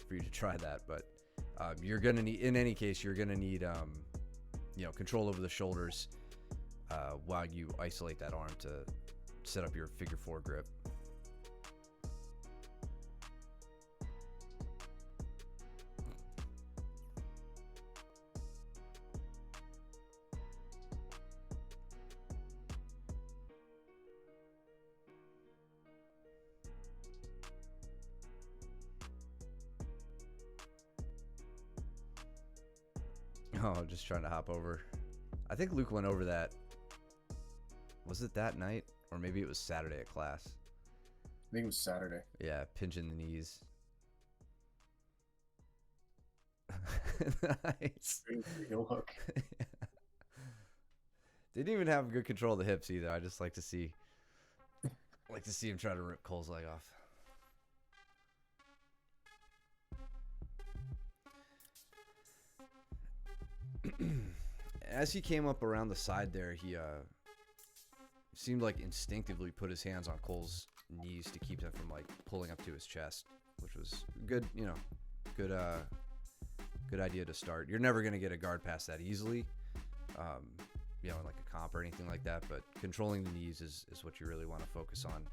for you to try that. But you're gonna need, in any case, you're gonna need control over the shoulders while you isolate that arm to set up your figure 4 grip. No, just trying to hop over. I think Luke went over that. Was it that night? Or maybe it was Saturday at class. I think it was Saturday. Yeah, pinching the knees. Nice. Heel hook. Didn't even have good control of the hips either. I just like to see him try to rip Cole's leg off. As he came up around the side there, he seemed like instinctively put his hands on Cole's knees to keep him from like pulling up to his chest, which was good, good idea to start. You're never going to get a guard pass that easily, in like a comp or anything like that, but controlling the knees is what you really want to focus on,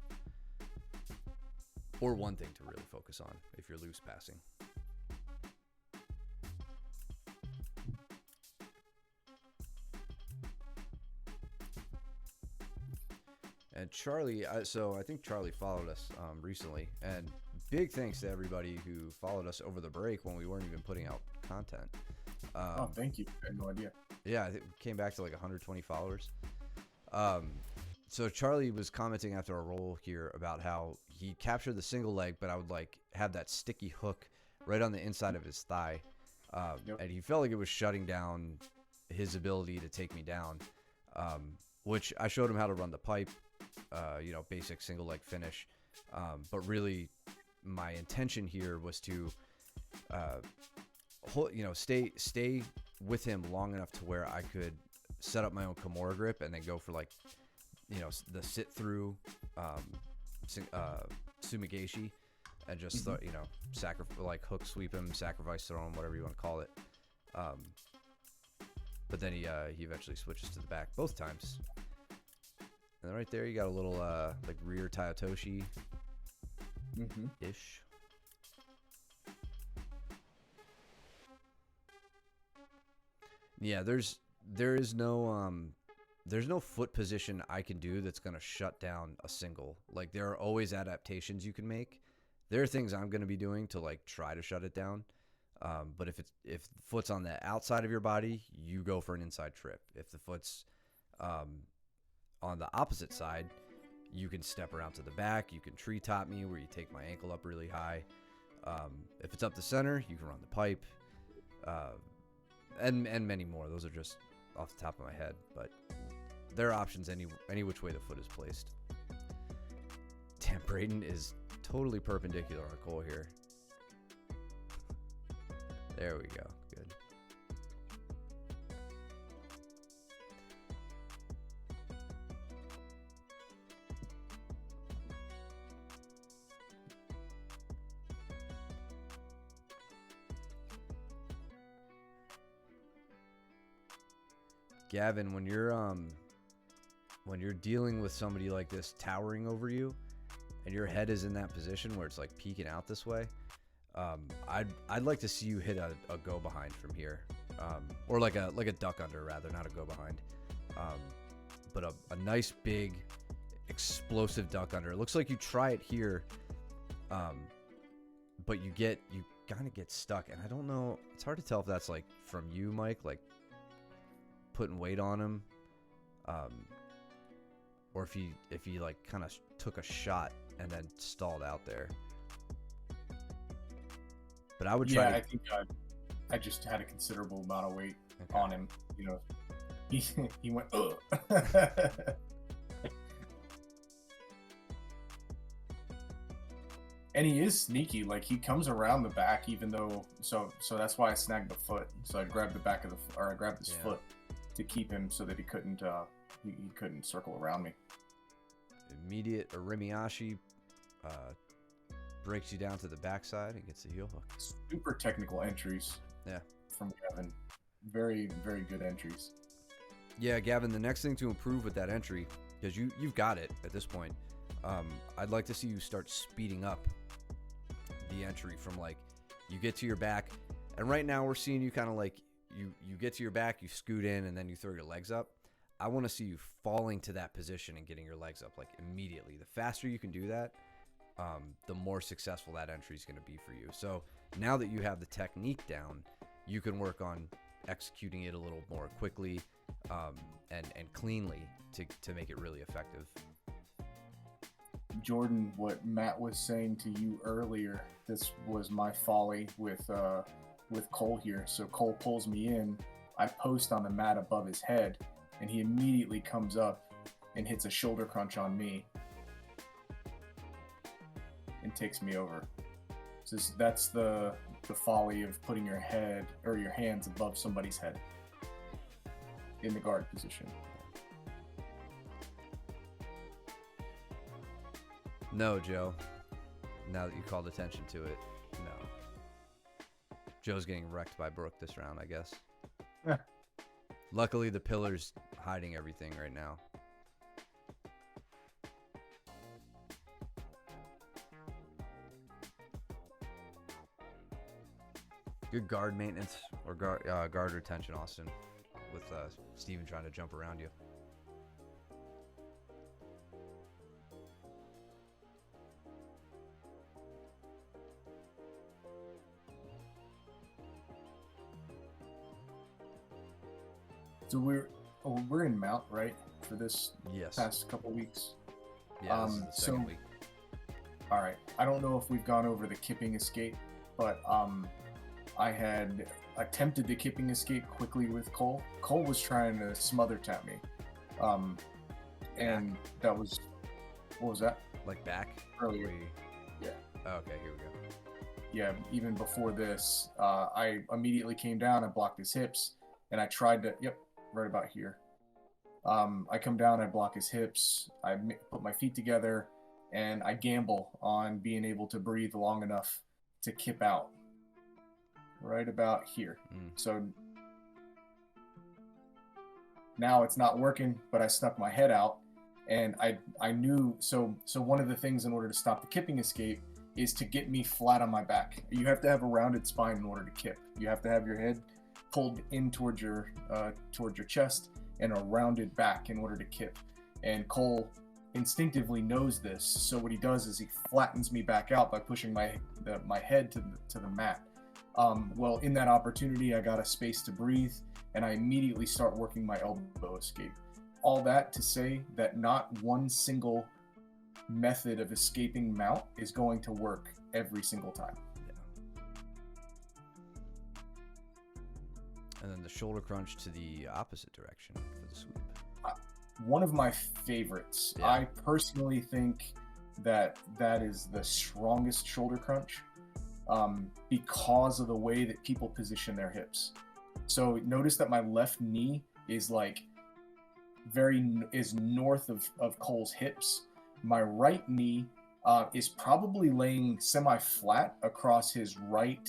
or one thing to really focus on if you're loose passing. And Charlie, so I think Charlie followed us recently, and big thanks to everybody who followed us over the break when we weren't even putting out content. Oh, thank you. I had no idea. Yeah, I think we came back to like 120 followers. So Charlie was commenting after our roll here about how he captured the single leg, but I would like have that sticky hook right on the inside of his thigh. And he felt like it was shutting down his ability to take me down, which I showed him how to run the pipe, basic single leg finish. But really my intention here was to, stay with him long enough to where I could set up my own Kimura grip and then go for like, the sit through, sumigashi, and just like hook sweep him, sacrifice throw him, whatever you want to call it. But then he eventually switches to the back both times. And right there, you got a little like rear Tayotoshi ish. Yeah, there is no foot position I can do that's gonna shut down a single. Like there are always adaptations you can make. There are things I'm gonna be doing to like try to shut it down. But if the foot's on the outside of your body, you go for an inside trip. If the foot's on the opposite side, you can step around to the back. You can treetop me where you take my ankle up really high. If it's up the center, you can run the pipe. And many more. Those are just off the top of my head, but there are options any which way the foot is placed. Damn, Braden is totally perpendicular on Cole here. There we go. Good. Gavin, when you're dealing with somebody like this towering over you and your head is in that position where it's like peeking out this way, I'd like to see you hit a go behind from here, or like a duck under rather, not a go behind, but a nice big explosive duck under. It looks like you try it here, but you kind of get stuck, and I don't know. It's hard to tell if that's like from you, Mike, like putting weight on him, or if he like kind of took a shot and then stalled out there. But I would try. Yeah, I think I just had a considerable amount of weight on him. He went ugh. And he is sneaky. Like he comes around the back, even though so that's why I snagged the foot. So I grabbed the back of I grabbed his foot to keep him so that he couldn't circle around me. Immediate Arimiashi breaks you down to the backside and gets the heel hook. Super technical entries. Yeah. From Gavin. Very, very good entries. Yeah, Gavin, the next thing to improve with that entry, because you've got it at this point, I'd like to see you start speeding up the entry from like you get to your back, and right now we're seeing you kind of like you get to your back, you scoot in, and then you throw your legs up. I want to see you falling to that position and getting your legs up like immediately. The faster you can do that, the more successful that entry is going to be for you. So now that you have the technique down, you can work on executing it a little more quickly and cleanly to make it really effective. Jordan, what Matt was saying to you earlier, this was my folly with Cole here. So Cole pulls me in, I post on the mat above his head, and he immediately comes up and hits a shoulder crunch on me and takes me over. So that's the folly of putting your head or your hands above somebody's head in the guard position. No, Joe. Now that you called attention to it, no. Joe's getting wrecked by Brooke this round, I guess. Luckily, the pillar's hiding everything right now. Good guard maintenance or guard retention, Austin, with Steven trying to jump around you. So we're in Mount, right, for this Yes. past couple weeks. Yeah, this is the second week. All right. I don't know if we've gone over the kipping escape, but I had attempted the kipping escape quickly with Cole. Cole was trying to smother tap me, and that was, what was that? Like back? Earlier. Yeah. Oh, okay, here we go. Yeah, even before this, I immediately came down and blocked his hips, and I tried to, yep, right about here. I come down, I block his hips, I put my feet together, and I gamble on being able to breathe long enough to kip out. Right about here. So now it's not working, but I stuck my head out, and I knew, so one of the things in order to stop the kipping escape is to get me flat on my back. You have to have a rounded spine in order to kip. You have to have your head pulled in towards your chest and a rounded back in order to kip. And Cole instinctively knows this, so what he does is he flattens me back out by pushing my head to the mat. Well, in that opportunity, I got a space to breathe, and I immediately start working my elbow escape. All that to say that not one single method of escaping mount is going to work every single time. Yeah. And then the shoulder crunch to the opposite direction for the sweep. One of my favorites. Yeah. I personally think that is the strongest shoulder crunch. Because of the way that people position their hips. So notice that my left knee is like is north of Cole's hips. My right knee is probably laying semi-flat across his right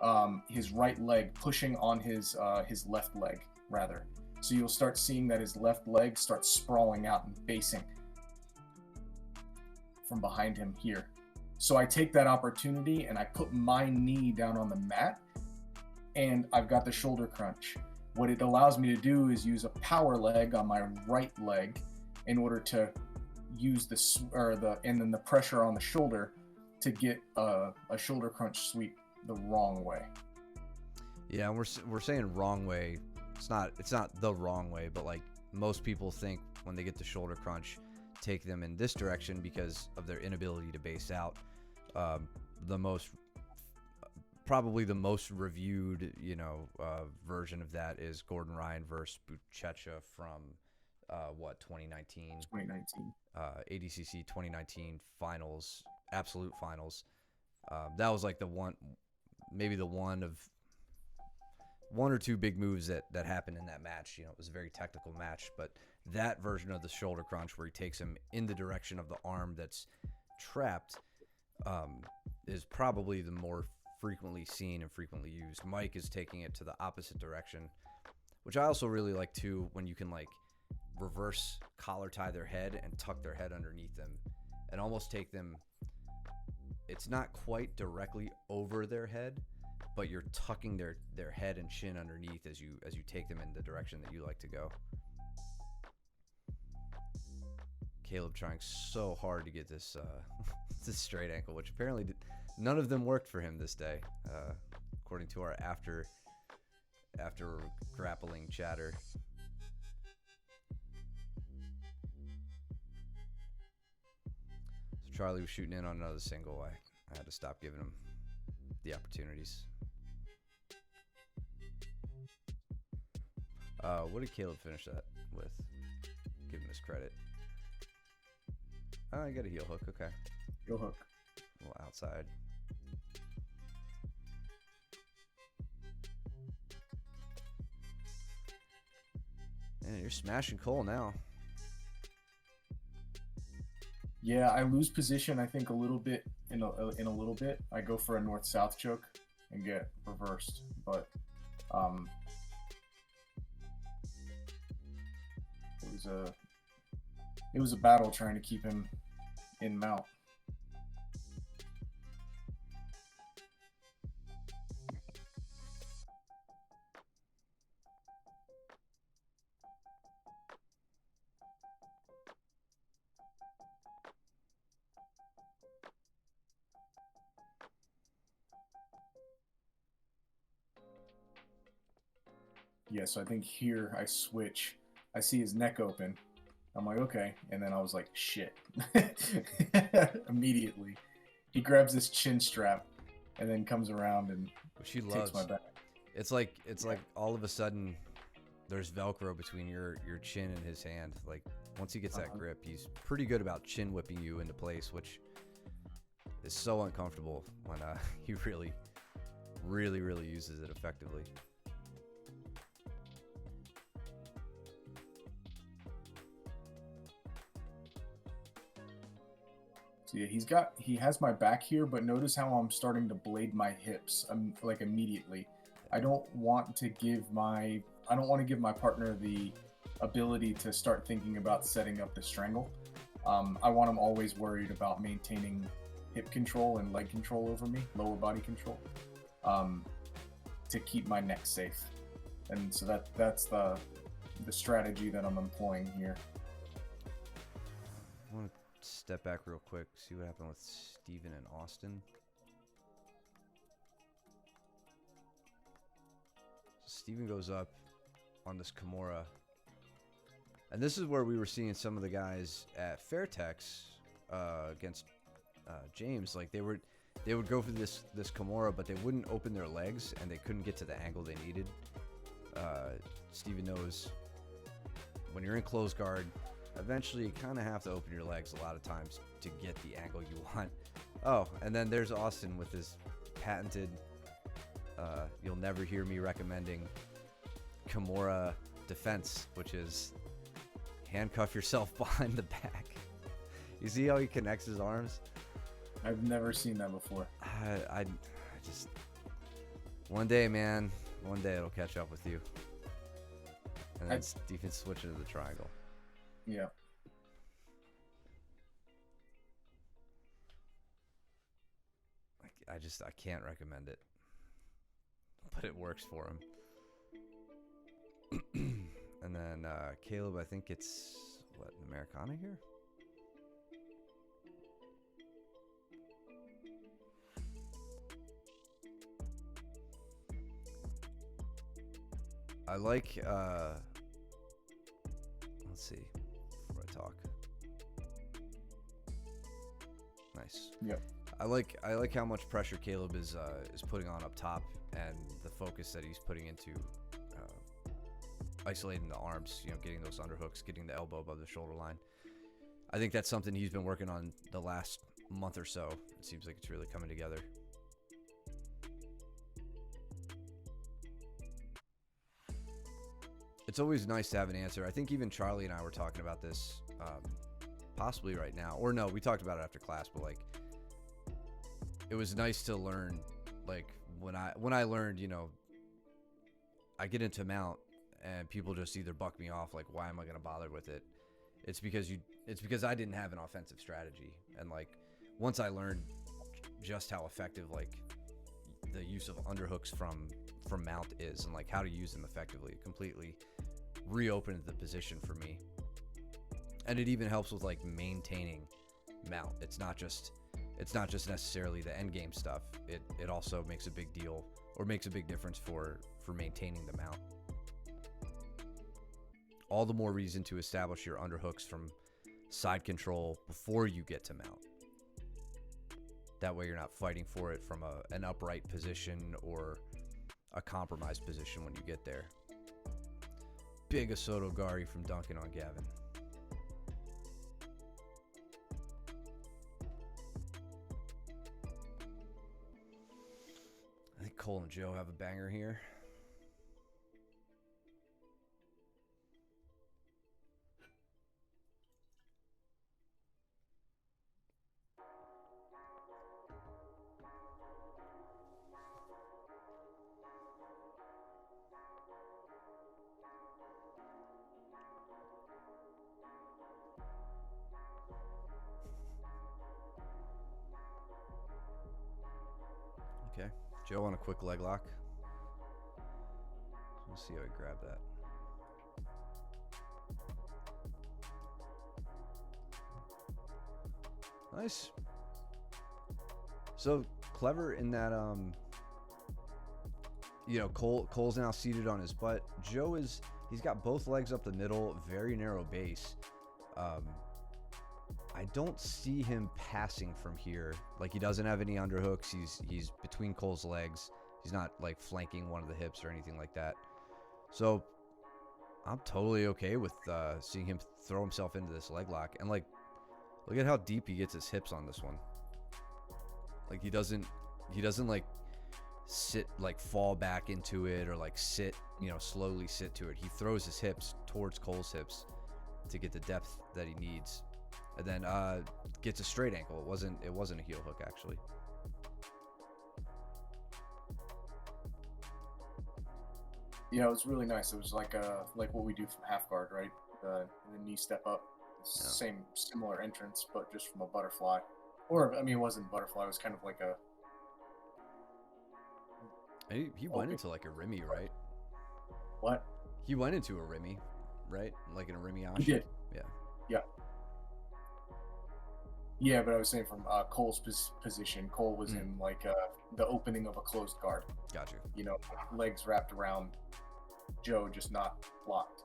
leg, pushing on his left leg rather. So you'll start seeing that his left leg starts sprawling out and basing from behind him here. So I take that opportunity and I put my knee down on the mat, and I've got the shoulder crunch. What it allows me to do is use a power leg on my right leg in order to use and then the pressure on the shoulder to get a shoulder crunch sweep the wrong way. Yeah, and we're saying wrong way. It's not the wrong way, but like most people think when they get the shoulder crunch, take them in this direction because of their inability to base out. Probably the most reviewed, version of that is Gordon Ryan versus MOBJJ from 2019? 2019. ADCC 2019 finals, absolute finals. That was like maybe the one or two big moves that happened in that match. It was a very technical match, but that version of the shoulder crunch where he takes him in the direction of the arm that's trapped is probably the more frequently seen and frequently used. Mike is taking it to the opposite direction, which I also really like too, when you can like reverse collar tie their head and tuck their head underneath them and almost take them, it's not quite directly over their head, but you're tucking their head and chin underneath as you take them in the direction that you like to go. Caleb trying so hard to get this this straight ankle, which apparently none of them worked for him this day, according to our after grappling chatter. So Charlie was shooting in on another single. I had to stop giving him the opportunities. What did Caleb finish that with? Give him his credit. Oh, I got a heel hook. Okay. Heel hook. A little outside. Man, you're smashing Cole now. Yeah, I lose position. I think a little bit in a little bit. I go for a north-south choke and get reversed, but it was a battle trying to keep him in mount. Yeah, so I think here I switch. I see his neck open. I'm like, okay. And then I was like, shit. Immediately. He grabs this chin strap and then comes around and Which he takes loves. my back. It's like all of a sudden there's Velcro between your chin and his hand. Like once he gets that grip, he's pretty good about chin whipping you into place, which is so uncomfortable when he really uses it effectively. So yeah, he has my back here, but notice how I'm starting to blade my hips like immediately. I don't want to give my partner the ability to start thinking about setting up the strangle. I want him always worried about maintaining hip control and leg control over me, lower body control, to keep my neck safe. And so that's the strategy that I'm employing here. I want to step back real quick, see what happened with Steven and Austin. So Steven goes up on this Kimura. And this is where we were seeing some of the guys at Fairtex against James. Like they would go for this Kimura, but they wouldn't open their legs and they couldn't get to the angle they needed. Steven knows when you're in close guard, eventually you kind of have to open your legs a lot of times to get the angle you want. Oh, and then there's Austin with his patented, you'll never hear me recommending Kimura defense, which is handcuff yourself behind the back. You see how he connects his arms? I've never seen that before. I just, one day, man, one day it'll catch up with you. And then Stephen switch into the triangle. Yeah. I can't recommend it, but it works for him. And then Caleb, I think it's what, Americana here? I like let's see before I talk. Nice. Yep. I like how much pressure Caleb is putting on up top, and the focus that he's putting into isolating the arms, you know, getting those underhooks, getting the elbow above the shoulder line. I think that's something he's been working on the last month or so. It seems like it's really coming together. It's always nice to have an answer. I think even Charlie and I were talking about this possibly right now. Or no, we talked about it after class, but like it was nice to learn, like when I learned, you know, I get into mount and people just either buck me off, like why am I gonna bother with it? It's because I didn't have an offensive strategy. And like once I learned just how effective like the use of underhooks from mount is and like how to use them effectively, it completely reopened the position for me. And it even helps with like maintaining mount. It's not just necessarily the end game stuff. It also makes a big deal, or makes a big difference for maintaining the mount. All the more reason to establish your underhooks from side control before you get to mount. That way you're not fighting for it from an upright position or a compromised position when you get there. Big Asoto Gari from Duncan on Gavin. I think Cole and Joe have a banger here. Okay, Joe on a quick leg lock. Let's see how he grabbed that. Nice. So clever in that, you know, Cole's now seated on his butt. Joe he's got both legs up the middle, very narrow base. I don't see him passing from here. Like, he doesn't have any underhooks. He's between Cole's legs. He's not like flanking one of the hips or anything like that. So I'm totally okay with seeing him throw himself into this leg lock. And like, look at how deep he gets his hips on this one. Like, he doesn't like sit, like fall back into it, or like sit, you know, slowly sit to it. He throws his hips towards Cole's hips to get the depth that he needs. And then gets a straight ankle. It wasn't a heel hook, actually. Yeah, it was really nice. It was like what we do from half guard, right? The knee step up. Yeah. Similar entrance, but just from a butterfly. Or, I mean, it wasn't butterfly. It was kind of like a... He went into like a Rimi, right? What? He went into a Rimi, right? Like in a Rimi Ashi? He did. Yeah. Yeah. Yeah, but I was saying from Cole's position, Cole was in like the opening of a closed guard. Got you. You know, legs wrapped around Joe, just not locked.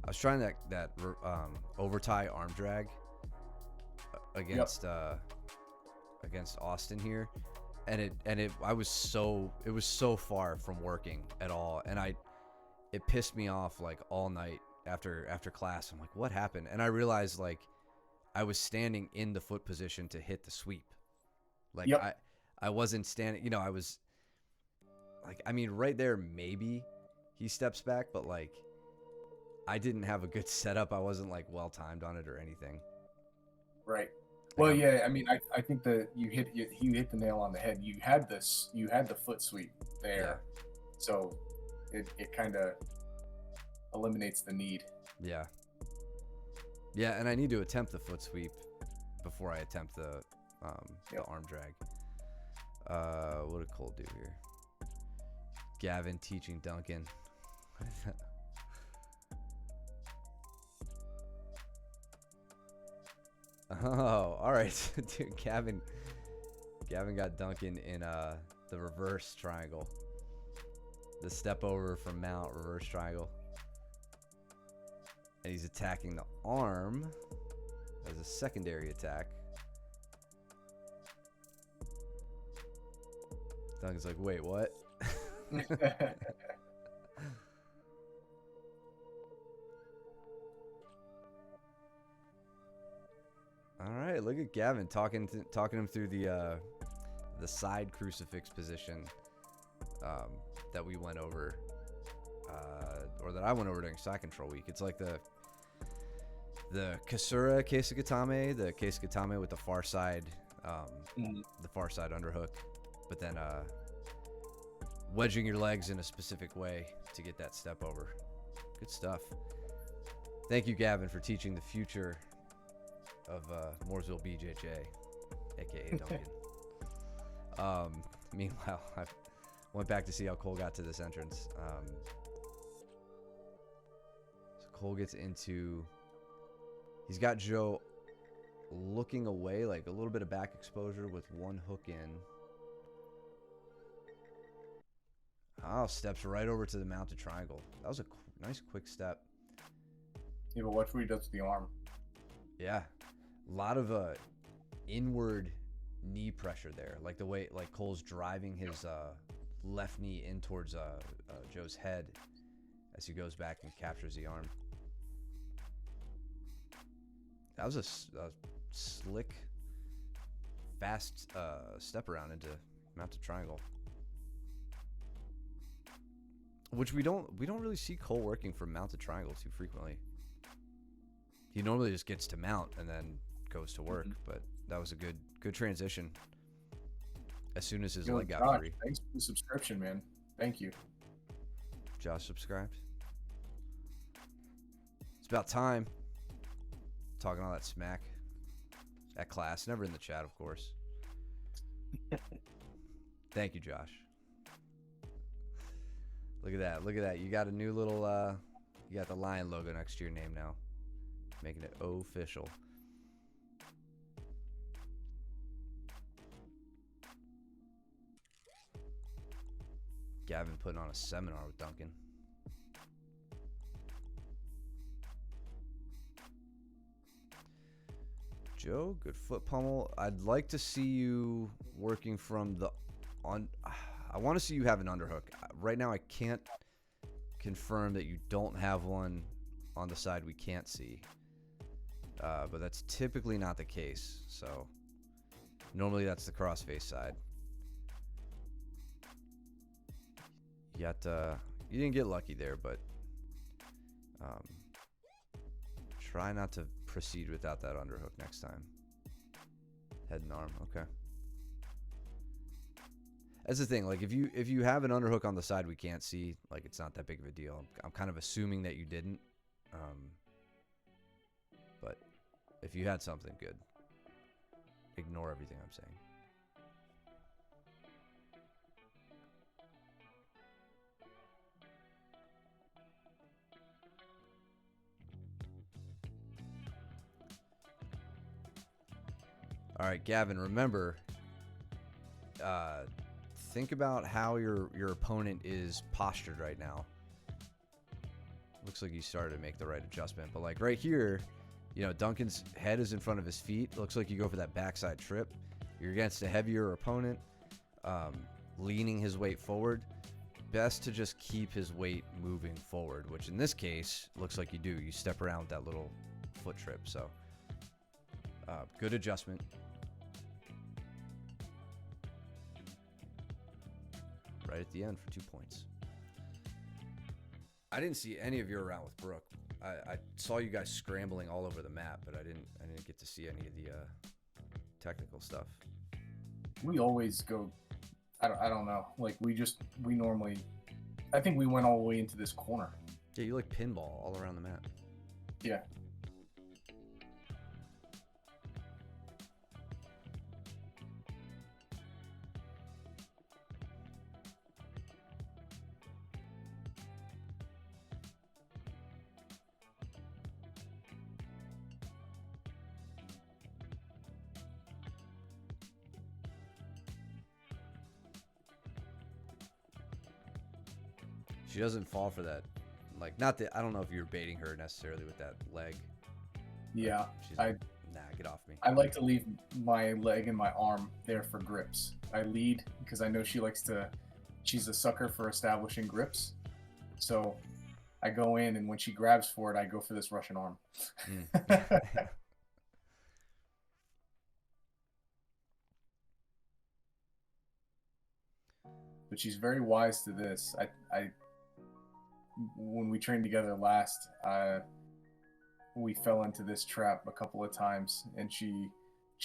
I was trying that overtie arm drag against against Austin here, and it was so far from working at all, and it pissed me off like all night after class. I'm like, what happened? And I realized like I was standing in the foot position to hit the sweep. Like, I wasn't standing, you know, I was like, I mean, right there, maybe he steps back, but like, I didn't have a good setup. I wasn't like well timed on it or anything. Right. Well, yeah, I mean, I think that you hit the nail on the head. You had the foot sweep there. Yeah. So it kind of eliminates the need. Yeah. Yeah, and I need to attempt the foot sweep before I attempt the arm drag. What did Cole do here? Gavin teaching Duncan. Oh, all right. Dude, Gavin got Duncan in the reverse triangle. The step over from mount, reverse triangle. And he's attacking the arm as a secondary attack. Duncan's like, wait, what? All right, look at Gavin talking him through the side crucifix position that we went over, or that I went over during side control week. It's like the Kasura Keisugatame, the Keisugatame with the far side underhook, but then wedging your legs in a specific way to get that step over. Good stuff. Thank you, Gavin, for teaching the future of MOBJJ, aka Duncan. Meanwhile, I went back to see how Cole got to this entrance. So Cole gets into, he's got Joe looking away, like a little bit of back exposure with one hook in. Oh, steps right over to the mounted triangle. That was a nice quick step. Yeah, but watch what he does with the arm. Yeah, a lot of inward knee pressure there, like the way like Cole's driving his left knee in towards Joe's head as he goes back and captures the arm. That was a slick, fast step around into mounted triangle, which we don't really see Cole working from mounted triangle too frequently. He normally just gets to mount and then goes to work, but that was a good transition. As soon as his leg got free. Thanks for the subscription, man. Thank you. Josh subscribed. It's about time. Talking all that smack at class, never in the chat, of course. Thank you, Josh. Look at that. Look at that. You got a new little you got the lion logo next to your name now, making it official. Gavin putting on a seminar with Duncan. Joe, good foot pummel. I'd like to see you working from the on. I want to see you have an underhook. Right now, I can't confirm that you don't have one on the side we can't see. But that's typically not the case. So normally that's the crossface side. You didn't get lucky there, but try not to proceed without that underhook next time. Head and arm, okay. That's the thing. Like if you have an underhook on the side we can't see, like it's not that big of a deal. I'm kind of assuming that you didn't. But if you had something, good. Ignore everything I'm saying. All right, Gavin, remember, think about how your opponent is postured right now. Looks like he started to make the right adjustment, but like right here, you know, Duncan's head is in front of his feet. Looks like you go for that backside trip. You're against a heavier opponent, leaning his weight forward. Best to just keep his weight moving forward, which in this case, looks like you do. You step around with that little foot trip, so good adjustment. Right at the end for 2 points. I didn't see any of your round with Brooke. I saw you guys scrambling all over the map, but I didn't get to see any of the technical stuff. We always go. I don't know. Like we normally. I think we went all the way into this corner. Yeah, you like pinball all around the map. Yeah. She doesn't fall for that. Like, not that I don't know if you're baiting her necessarily with that leg. Yeah, She's like, nah, get off me. I like to leave my leg and my arm there for grips. I lead because I know she likes to. She's a sucker for establishing grips, so I go in, and when she grabs for it, I go for this Russian arm. But she's very wise to this. I when we trained together last, we fell into this trap a couple of times, and she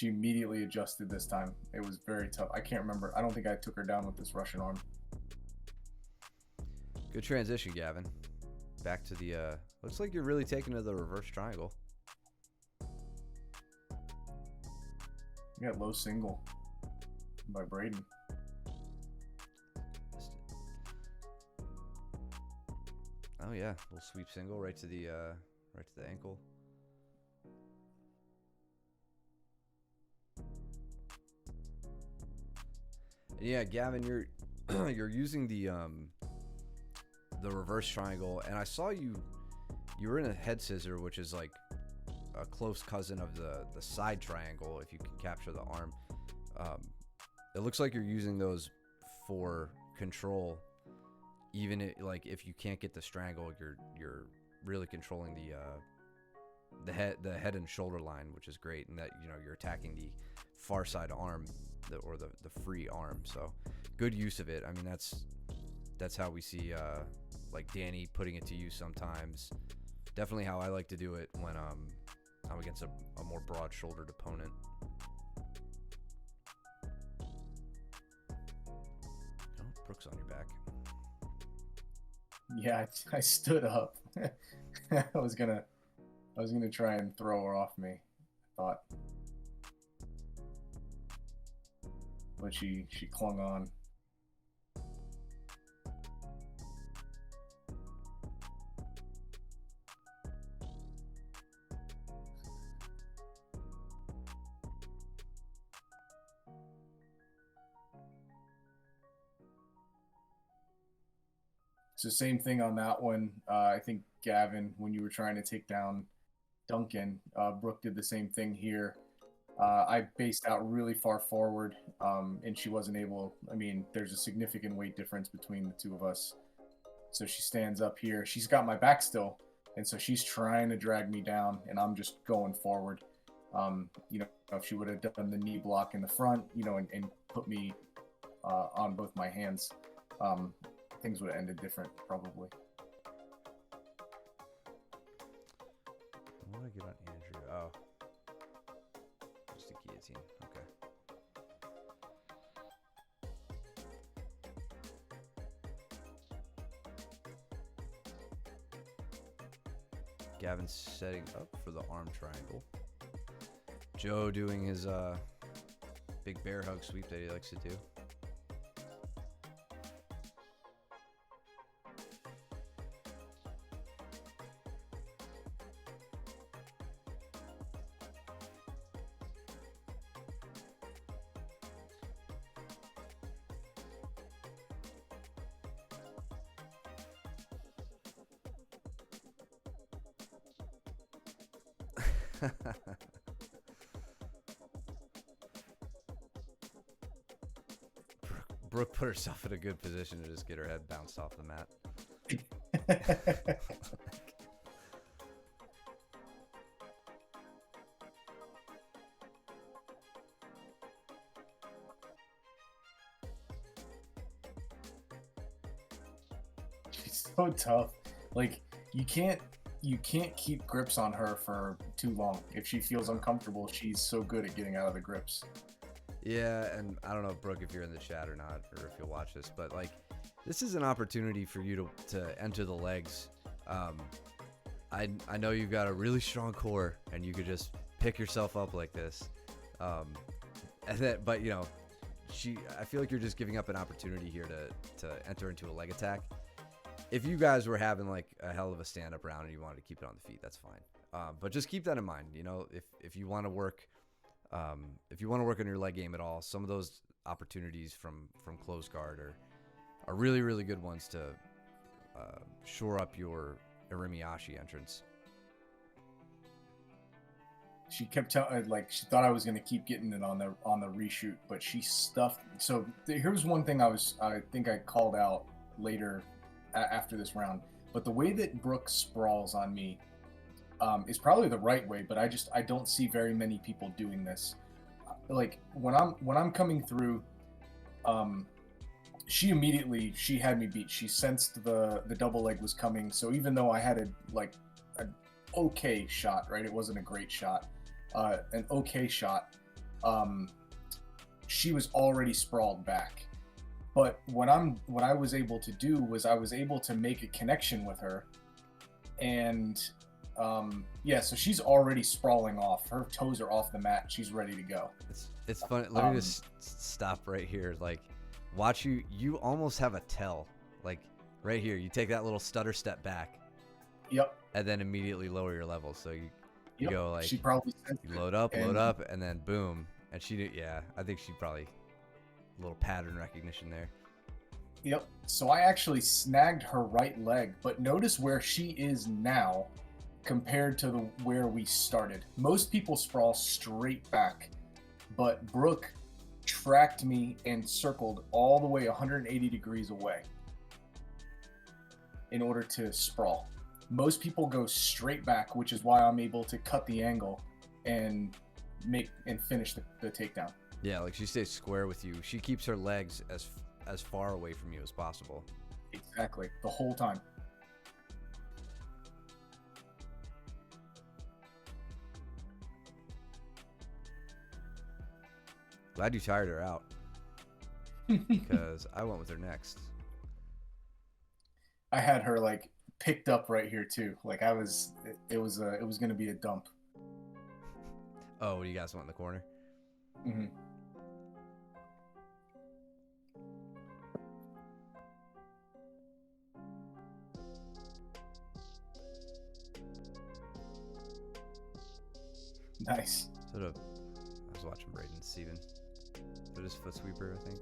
immediately adjusted this time. It was very tough. I can't remember. I don't think I took her down with this Russian arm. Good transition, Gavin. Back to the, looks like you're really taking to the reverse triangle. You got low single by Braden. Oh yeah, little sweep single right to the ankle. And yeah, Gavin, you're you're using the reverse triangle, and I saw you were in a head scissor, which is like a close cousin of the side triangle. If you can capture the arm, it looks like you're using those for control. Even like if you can't get the strangle, you're really controlling the head and shoulder line, which is great, and that you're attacking the far side arm, or the free arm. So good use of it. I mean, that's how we see like Danny putting it to use sometimes. Definitely how I like to do it when I'm against a more broad-shouldered opponent. Oh, Brooke's on your back. Yeah, I stood up. I was gonna try and throw her off me, I thought, but she clung on. It's the same thing on that one. I think Gavin, when you were trying to take down Duncan, Brooke did the same thing here. I based out really far forward, and she wasn't able. I mean, there's a significant weight difference between the two of us. So she stands up here. She's got my back still, and so she's trying to drag me down, and I'm just going forward. If she would have done the knee block in the front, and put me on both my hands, things would have ended different, probably. What do I get on Andrew? Oh, just a guillotine. Okay. Gavin's setting up for the arm triangle. Joe doing his big bear hug sweep that he likes to do. Brooke put herself in a good position to just get her head bounced off the mat. She's so tough. Like, you can't keep grips on her for too long. If she feels uncomfortable, she's so good at getting out of the grips. Yeah, and I don't know, Brooke, if you're in the chat or not, or if you'll watch this, but like, this is an opportunity for you to enter the legs. I know you've got a really strong core, and you could just pick yourself up like this. But I feel like you're just giving up an opportunity here to enter into a leg attack. If you guys were having like a hell of a stand-up round and you wanted to keep it on the feet, that's fine. But just keep that in mind. If you want to work. If you want to work on your leg game at all, some of those opportunities from close guard are really, really good ones to shore up your Irimiyashi entrance. She kept telling, like, she thought I was going to keep getting it on the reshoot, but she stuffed. So here's one thing I think I called out later after this round, but the way that Brooke sprawls on me is probably the right way, but I don't see very many people doing this. Like when I'm coming through, she had me beat. She sensed the double leg was coming. So even though I had an okay shot, right? It wasn't a great shot, an okay shot. She was already sprawled back. But what I was able to do was I was able to make a connection with her, and so she's already sprawling off. Her toes are off the mat. She's ready to go. It's funny. Let me just stop right here. Like, watch you. You almost have a tell. Like right here, you take that little stutter step back. Yep. And then immediately lower your level. So you go like, she probably you load up, and then boom. And she did. Yeah, I think she probably little pattern recognition there. Yep. So I actually snagged her right leg, but notice where she is now compared to where we started. Most people sprawl straight back, but Brooke tracked me and circled all the way 180 degrees away in order to sprawl. Most people go straight back, which is why I'm able to cut the angle and finish the takedown. Yeah, like she stays square with you. She keeps her legs as far away from you as possible. Exactly, the whole time. Glad you tired her out, because I went with her next. I had her like picked up right here too. Like it was gonna be a dump. Oh, you guys went in the corner? Mm-hmm. Nice. Sort of. I was watching Braden Steven. It was foot sweeper, I think.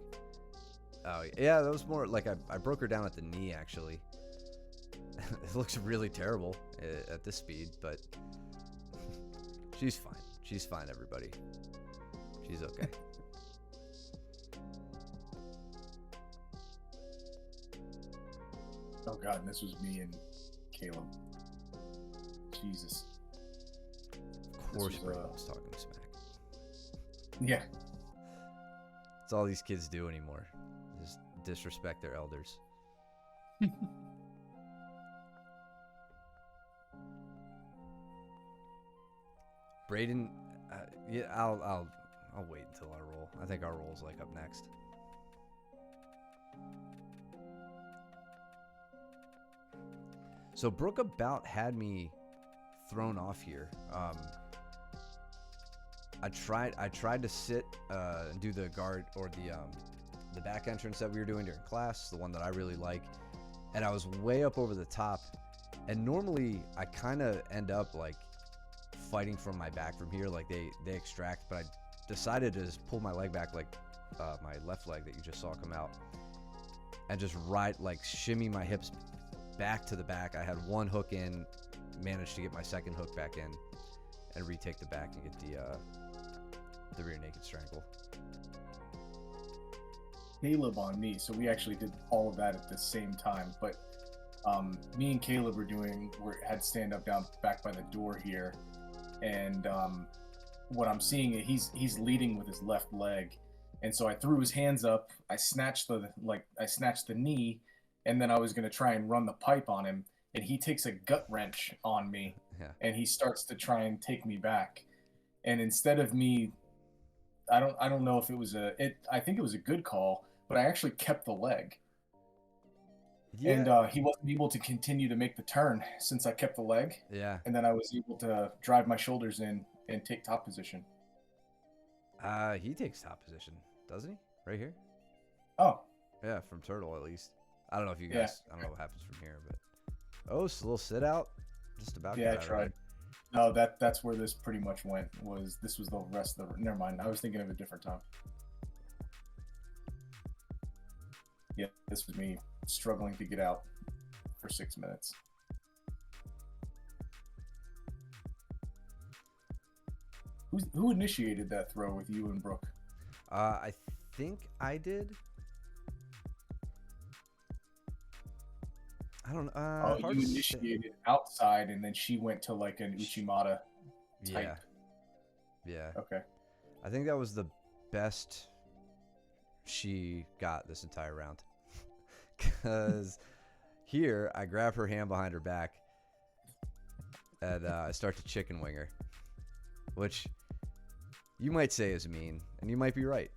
Oh yeah, that was more like I broke her down at the knee actually. It looks really terrible at this speed, but she's fine. She's fine, everybody. She's okay. Oh god, and this was me and Caleb. Jesus. Of course, Braden was talking smack. Yeah. That's all these kids do anymore. Just disrespect their elders. Braden, yeah, I'll wait until our roll. I think our roll's like up next. So Brooke about had me thrown off here. I tried to sit and do the guard or the back entrance that we were doing during class, the one that I really like, and I was way up over the top. And normally I kind of end up like fighting from my back from here, like they extract, but I decided to just pull my leg back, like my left leg that you just saw come out, and just shimmy my hips back to the back. I had one hook in, managed to get my second hook back in, and retake the back and get the rear naked strangle. Caleb on me, so we actually did all of that at the same time. But me and Caleb had stand up down back by the door here, and what I'm seeing is he's leading with his left leg, and so I threw his hands up. I snatched the knee, and then I was gonna try and run the pipe on him, and he takes a gut wrench on me, and he starts to try and take me back, and instead of me, I don't know if it was I think it was a good call, but I actually kept the leg. Yeah. And he wasn't able to continue to make the turn since I kept the leg. Yeah. And then I was able to drive my shoulders in and take top position. He takes top position, doesn't he? Right here? Oh. Yeah, from Turtle at least. I don't know if you guys, I don't know what happens from here, but. Oh, it's a little sit out. Just about. Yeah, I tried. No, that's where this pretty much went. This was the rest of the. Never mind. I was thinking of a different time. Yeah, this was me struggling to get out for 6 minutes. Who initiated that throw with you and Brooke? I think I did. I don't know. You initiated outside, and then she went to like an Uchimata type. Yeah. Okay. I think that was the best she got this entire round. Because here, I grab her hand behind her back, and I start to chicken wing her, which you might say is mean, and you might be right.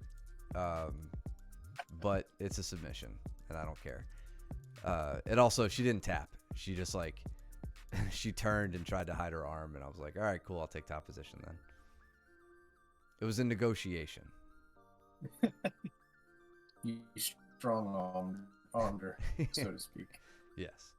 But it's a submission, and I don't care. And also, she didn't tap. She just she turned and tried to hide her arm, and I was like, all right, cool, I'll take top position then. It was a negotiation. You strong armed her, so to speak. Yes.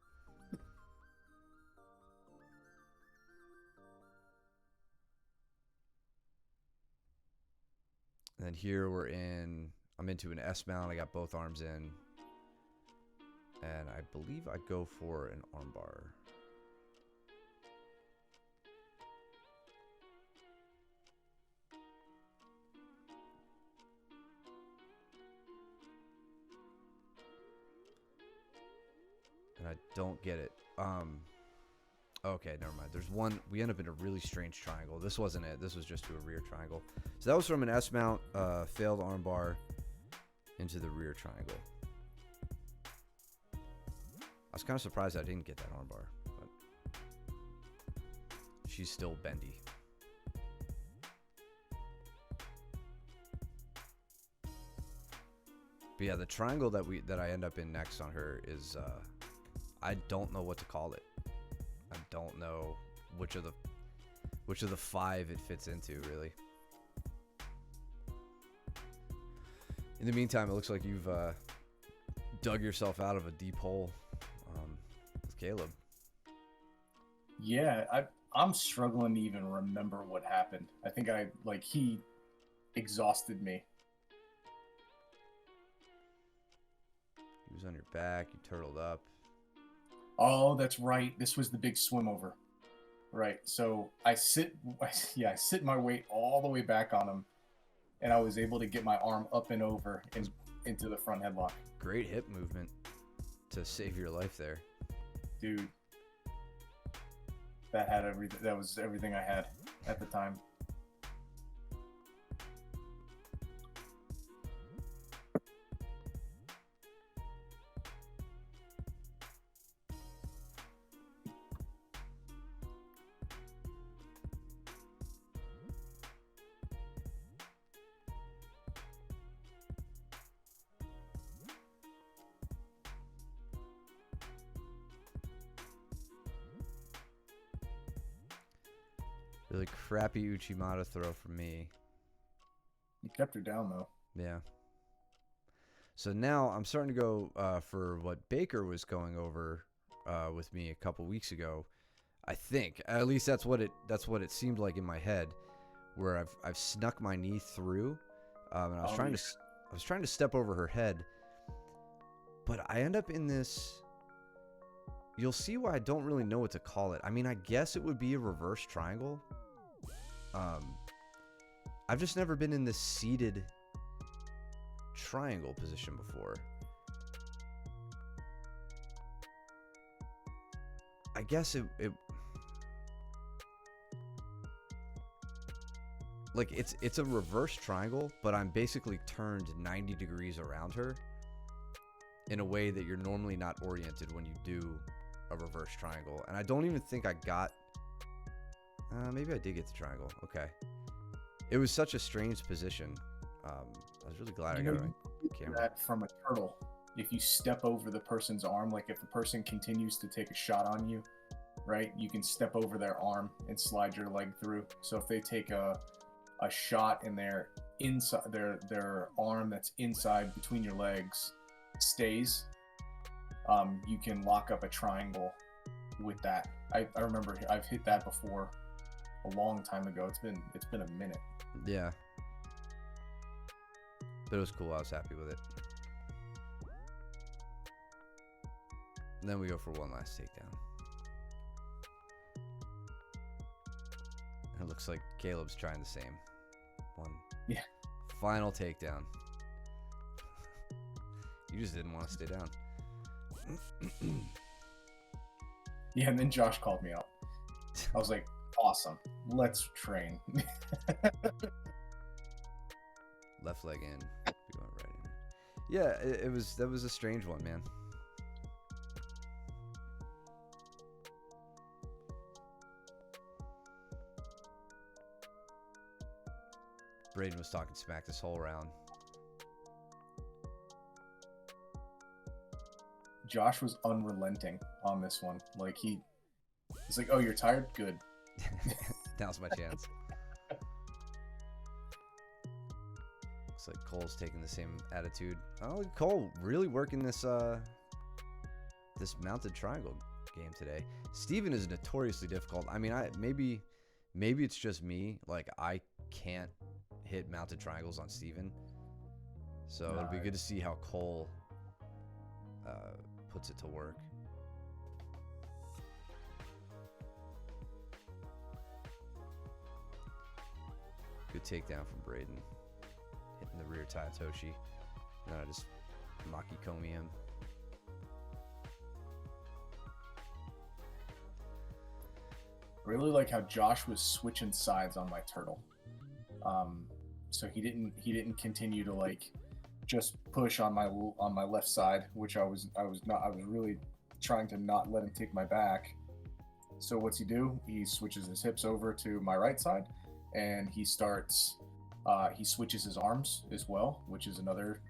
And then here we're in I'm into an S mount. I got both arms in. And I believe I go for an armbar. And I don't get it. Okay, never mind. There's one. We end up in a really strange triangle. This wasn't it. This was just to a rear triangle. So that was from an S mount, failed armbar into the rear triangle. I was kind of surprised I didn't get that armbar, but she's still bendy. But yeah, the triangle that I end up in next on her is I don't know what to call it. I don't know which of the 5 it fits into, really. In the meantime, it looks like you've dug yourself out of a deep hole with Caleb. Yeah, I'm struggling to even remember what happened. I think he exhausted me. He was on your back. You turtled up. Oh, that's right. This was the big swim over. Right. So I sit my weight all the way back on him, and I was able to get my arm up and over and into the front headlock. Great hip movement to save your life there. Dude. That was everything I had at the time. Really crappy Uchimata throw from me. You kept her down, though. Yeah. So now I'm starting to go for what Baker was going over with me a couple weeks ago. I think at least that's what it seemed like in my head, where I've snuck my knee through, and I was trying to step over her head, but I end up in this. You'll see why I don't really know what to call it. I mean, I guess it would be a reverse triangle. I've just never been in this seated triangle position before. I guess it like it's a reverse triangle, but I'm basically turned 90 degrees around her in a way that you're normally not oriented when you do a reverse triangle. And I don't even think I got maybe I did get the triangle. Okay. It was such a strange position. I was really glad I got it on camera. That from a turtle. If you step over the person's arm, like if the person continues to take a shot on you, right, you can step over their arm and slide your leg through. So if they take a shot in their inside their arm that's inside between your legs stays, you can lock up a triangle with that. I remember I've hit that before a long time ago. It's been a minute. Yeah. But it was cool. I was happy with it. And then we go for one last takedown. It looks like Caleb's trying the same. One. Yeah. Final takedown. You just didn't want to stay down. Yeah, and then Josh called me out. I was like, awesome. Let's train. Left leg in. We went right in. Yeah, that was a strange one, man. Braden was talking smack this whole round. Josh was unrelenting on this one. Like he's like, "Oh, you're tired? Good. Now's my chance." Looks like Cole's taking the same attitude. Oh, Cole really working this this mounted triangle game today. Steven is notoriously difficult. I mean, maybe it's just me. Like I can't hit mounted triangles on Steven. So it'll be good to see how Cole puts it to work. Good takedown from Braden. Hitting the rear Toshi. And then I just Makikomi him. I really like how Josh was switching sides on my turtle. So he didn't continue to like just push on my left side, which I was really trying to not let him take my back. So what's he do? He switches his hips over to my right side, and he starts he switches his arms as well, which is another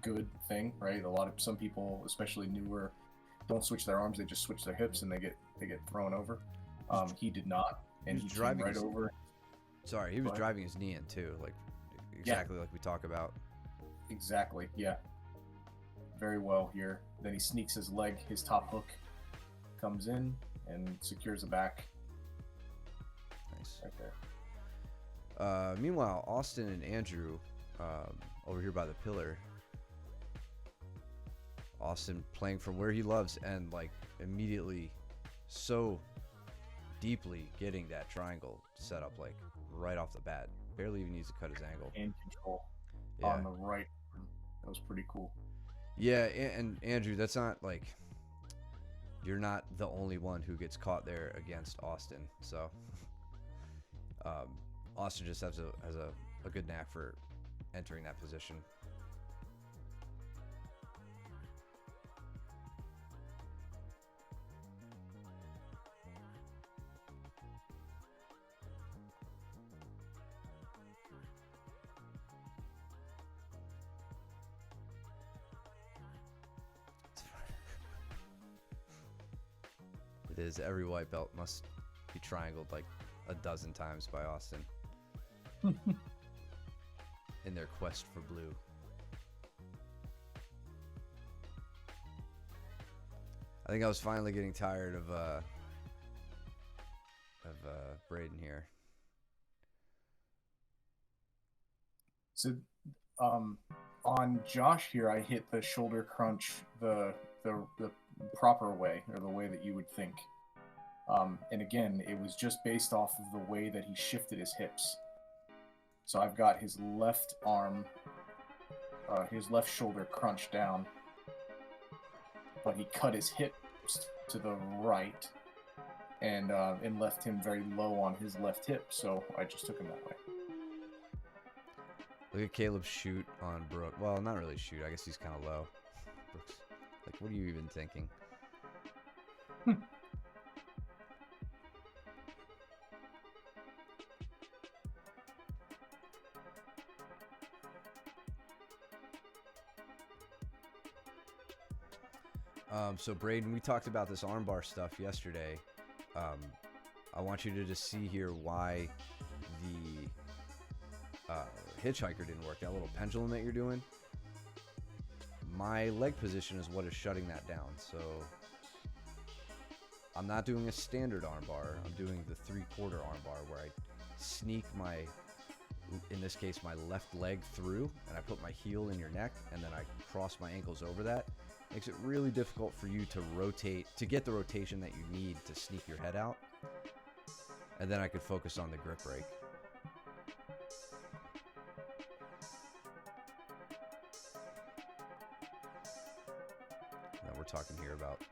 good thing, right? Some people, especially newer, don't switch their arms; they just switch their hips, and they get thrown over. He did not, and he came right over. Sorry, he was driving his knee in too, like exactly like we talk about. Exactly, yeah. Very well here. Then he sneaks his leg, his top hook comes in and secures the back. Nice. Right there. Meanwhile, Austin and Andrew over here by the pillar. Austin playing from where he loves and like immediately so deeply getting that triangle set up like right off the bat. Barely even needs to cut his angle. And control on the right. That was pretty cool. Yeah, and Andrew, that's not like you're not the only one who gets caught there against Austin. So Austin just has a good knack for entering that position. It is. Every white belt must be triangled like a dozen times by Austin in their quest for blue. I think I was finally getting tired of Braden here. So on Josh here, I hit the shoulder crunch the proper way, or the way that you would think. And again, it was just based off of the way that he shifted his hips. So I've got his left arm, his left shoulder crunched down, but he cut his hips to the right and left him very low on his left hip. So I just took him that way. Look at Caleb shoot on Brooke. Well, not really shoot. I guess he's kind of low. Brooks, like, what are you even thinking? So Braden, we talked about this armbar stuff yesterday. I want you to just see here why the hitchhiker didn't work. That little pendulum that you're doing, my leg position is what is shutting that down. So I'm not doing a standard armbar. I'm doing the 3/4 armbar where I sneak in this case, my left leg through, and I put my heel in your neck, and then I cross my ankles over that. Makes it really difficult for you to rotate, to get the rotation that you need to sneak your head out. And then I could focus on the grip break. Now we're talking here about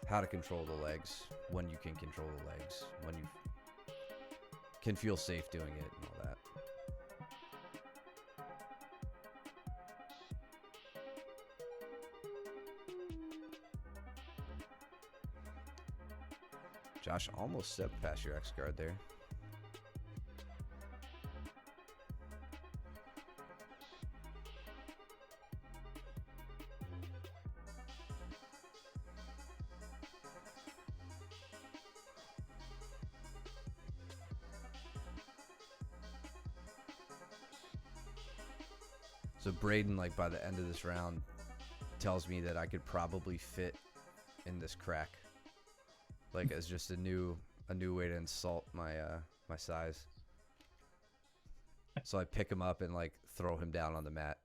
how to control the legs, when you can control the legs, when you can feel safe doing it and all that. Josh almost stepped past your X guard there. So Braden, like by the end of this round, tells me that I could probably fit in this crack. Like as just a new way to insult my my size. So I pick him up and like throw him down on the mat.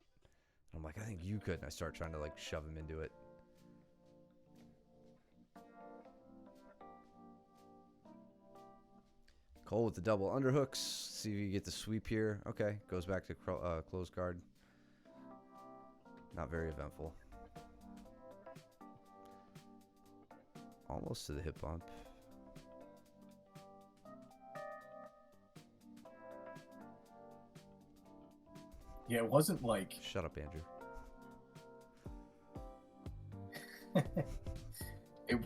I'm like, I think you could. And I start trying to like shove him into it. Cole with the double underhooks. See if you get the sweep here. Okay, goes back to close guard. Not very eventful. Almost to the hip bump. Yeah, it wasn't like... Shut up, Andrew. It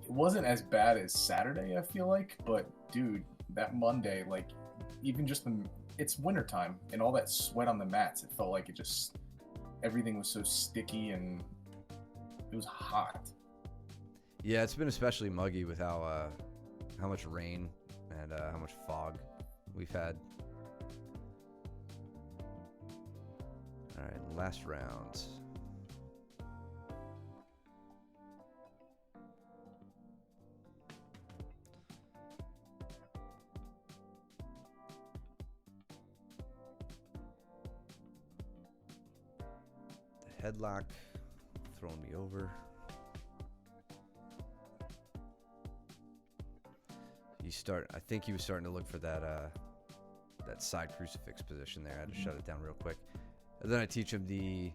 wasn't as bad as Saturday, I feel like, but dude, that Monday, like, even just it's wintertime and all that sweat on the mats, it felt like everything was so sticky and it was hot. Yeah, it's been especially muggy with how much rain and how much fog we've had. All right, last round. The headlock throwing me over. I think he was starting to look for that side crucifix position there. I had to shut it down real quick. And then I teach him the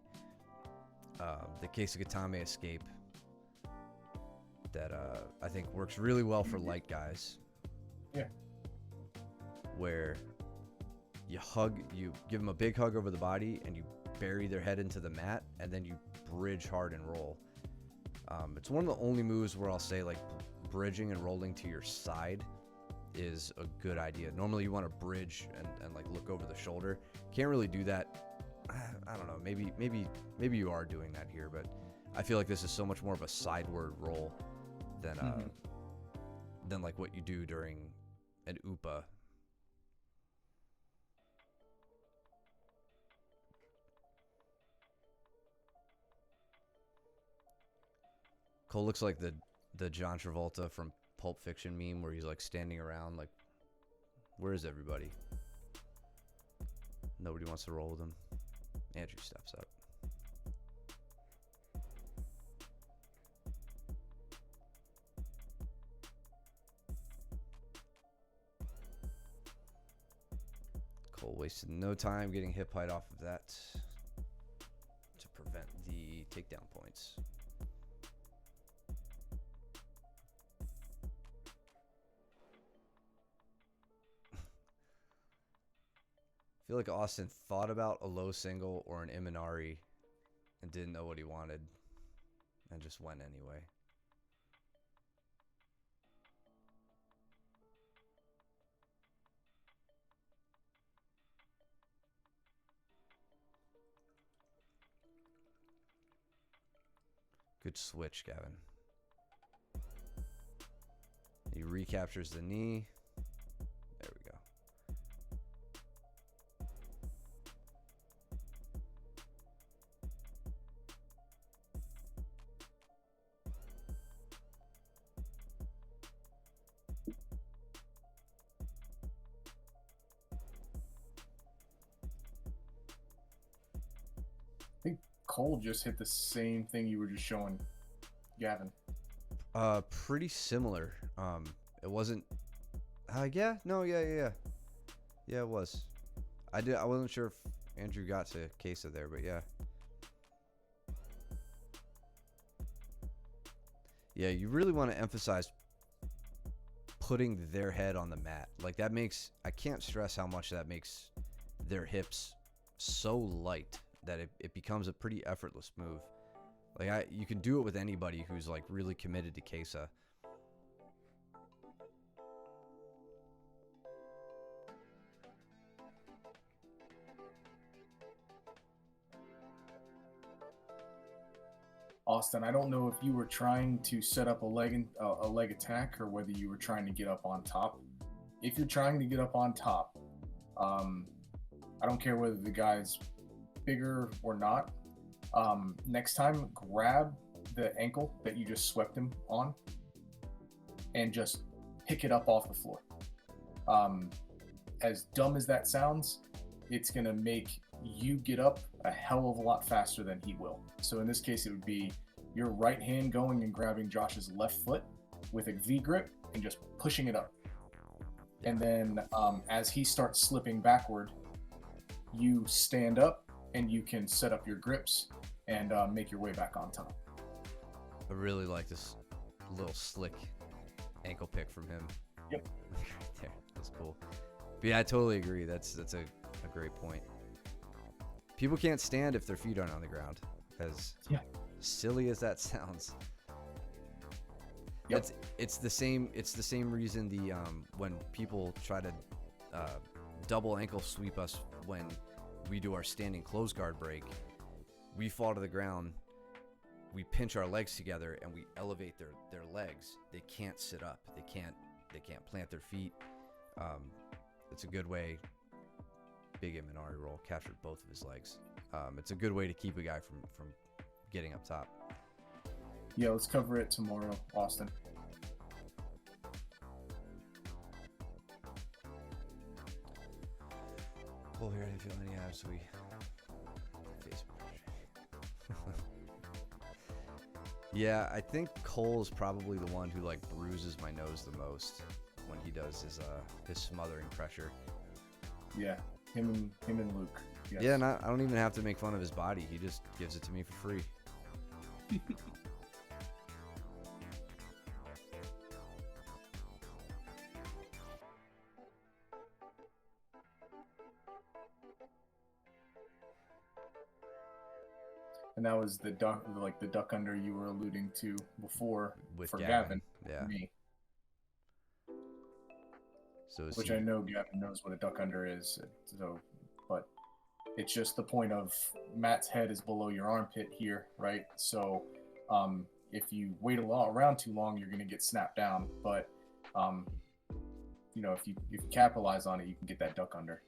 Keisugatame escape that I think works really well for light guys. Yeah. Where you give them a big hug over the body and you bury their head into the mat and then you bridge hard and roll. It's one of the only moves where I'll say like bridging and rolling to your side is a good idea. Normally you want to bridge and like look over the shoulder. Can't really do that. I don't know. Maybe you are doing that here, but I feel like this is so much more of a sideward roll than like what you do during an UPA. Cole looks like the John Travolta from Pulp Fiction meme where he's like standing around like, where is everybody? Nobody wants to roll with him. Andrew steps up. Cole wasted no time getting hip height off of that to prevent the takedown points. I feel like Austin thought about a low single or an Imanari and didn't know what he wanted and just went anyway. Good switch, Gavin. He recaptures the knee. There we go. I think Cole just hit the same thing you were just showing Gavin. Pretty similar. It wasn't. Yeah, it was. I wasn't sure if Andrew got to Kesa there, but yeah. Yeah, you really want to emphasize putting their head on the mat. Like that makes, I can't stress how much that makes their hips so light that it becomes a pretty effortless move. Like you can do it with anybody who's like really committed to Kesa. Austin, I don't know if you were trying to set up a leg attack or whether you were trying to get up on top. If you're trying to get up on top, I don't care whether the guy's bigger or not. Next time, grab the ankle that you just swept him on and just pick it up off the floor. as dumb as that sounds, it's going to make you get up a hell of a lot faster than he will. So in this case, it would be your right hand going and grabbing Josh's left foot with a V grip and just pushing it up. And then as he starts slipping backward, you stand up and you can set up your grips and make your way back on top. I really like this little slick ankle pick from him. Yep. Right there. That's cool. But yeah, I totally agree. That's a great point. People can't stand if their feet aren't on the ground, as silly as that sounds. Yep. It's the same reason when people try to double ankle sweep us when we do our standing close guard break, we fall to the ground, we pinch our legs together and we elevate their legs. They can't sit up. They can't plant their feet. It's a good way. Big Imanari roll captured both of his legs. It's a good way to keep a guy from getting up top. Yeah, let's cover it tomorrow, Austin. Well, here I didn't feel any abs. We Facebook. Yeah, I think Cole's probably the one who like bruises my nose the most when he does his smothering pressure. Yeah, him and Luke. Yes. Yeah, and I don't even have to make fun of his body. He just gives it to me for free. And that was the duck under you were alluding to before With for Gavin. Gavin. Yeah. Me. So Which I know Gavin knows what a duck under is. So, but it's just the point of Matt's head is below your armpit here, right? So, if you wait around too long, you're gonna get snapped down. But, if you capitalize on it, you can get that duck under.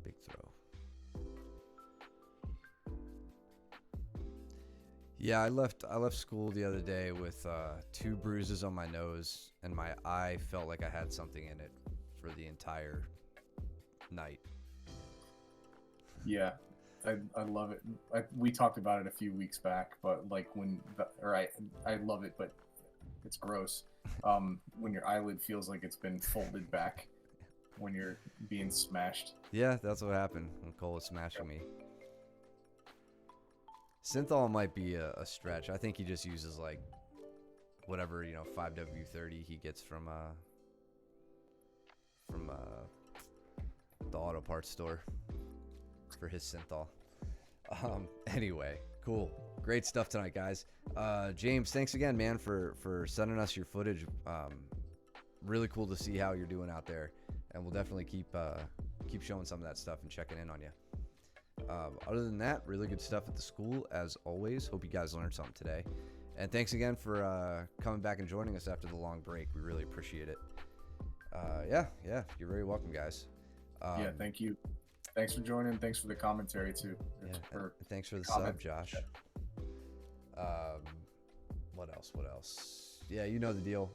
Big throw. Yeah, I left school the other day with 2 bruises on my nose, and my eye felt like I had something in it for the entire night. Yeah, I love it. We talked about it a few weeks back, but like I love it, but it's gross. When your eyelid feels like it's been folded back when you're being smashed. Yeah, that's what happened when Cole was smashing me. Synthol might be a stretch. I think he just uses like whatever 5W30 he gets from the auto parts store for his synthol. Anyway, cool, great stuff tonight, guys. James, thanks again, man, for sending us your footage. Really cool to see how you're doing out there, and we'll definitely keep showing some of that stuff and checking in on you. Other than that, really good stuff at the school as always. Hope you guys learned something today, and thanks again for coming back and joining us after the long break. We really appreciate it. Yeah, you're very welcome, guys. Yeah, thank you. Thanks for joining. Thanks for the commentary too. Thanks for the sub, Josh. What else? Yeah, you know the deal.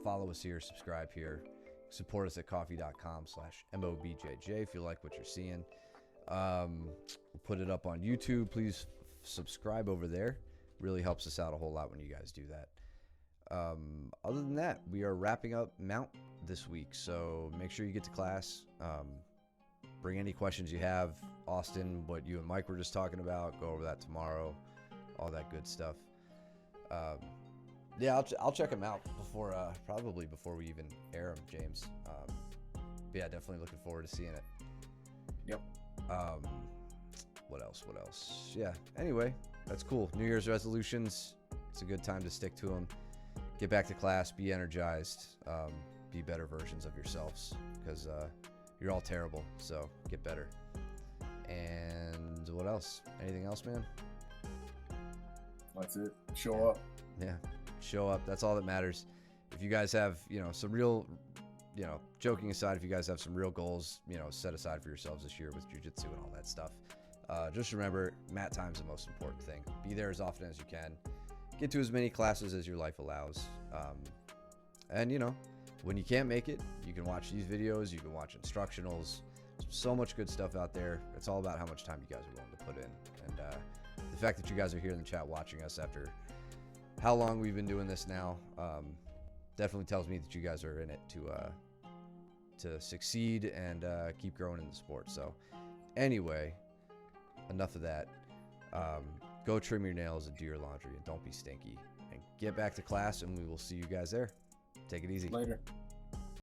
Follow us here, subscribe here, support us at coffee.com/MOBJJ if you like what you're seeing. We'll put it up on YouTube. Please subscribe over there. Really helps us out a whole lot when you guys do that. Other than that, we are wrapping up Mount this week, so make sure you get to class. Bring any questions you have. Austin, what you and Mike were just talking about, go over that tomorrow. All that good stuff. Yeah, I'll check them out probably before we even air them, James. But yeah, definitely looking forward to seeing it. Yep. What else? Yeah, anyway, that's cool. New Year's resolutions. It's a good time to stick to them. Get back to class, be energized, be better versions of yourselves, because you're all terrible, so get better. And what else? Anything else, man? That's it. Show up. Yeah, show up. That's all that matters. If you guys have, some real, joking aside, if you guys have some real goals, set aside for yourselves this year with jiu-jitsu and all that stuff, just remember, mat time's the most important thing. Be there as often as you can. get to as many classes as your life allows. And, you know, when you can't make it, you can watch these videos. You can watch instructionals. So much good stuff out there. It's all about how much time you guys are willing to put in. And the fact that you guys are here in the chat watching us after how long we've been doing this now definitely tells me that you guys are in it to succeed and keep growing in the sport. So anyway, enough of that. Go trim your nails and do your laundry, and don't be stinky. And get back to class, and we will see you guys there. Take it easy. Later.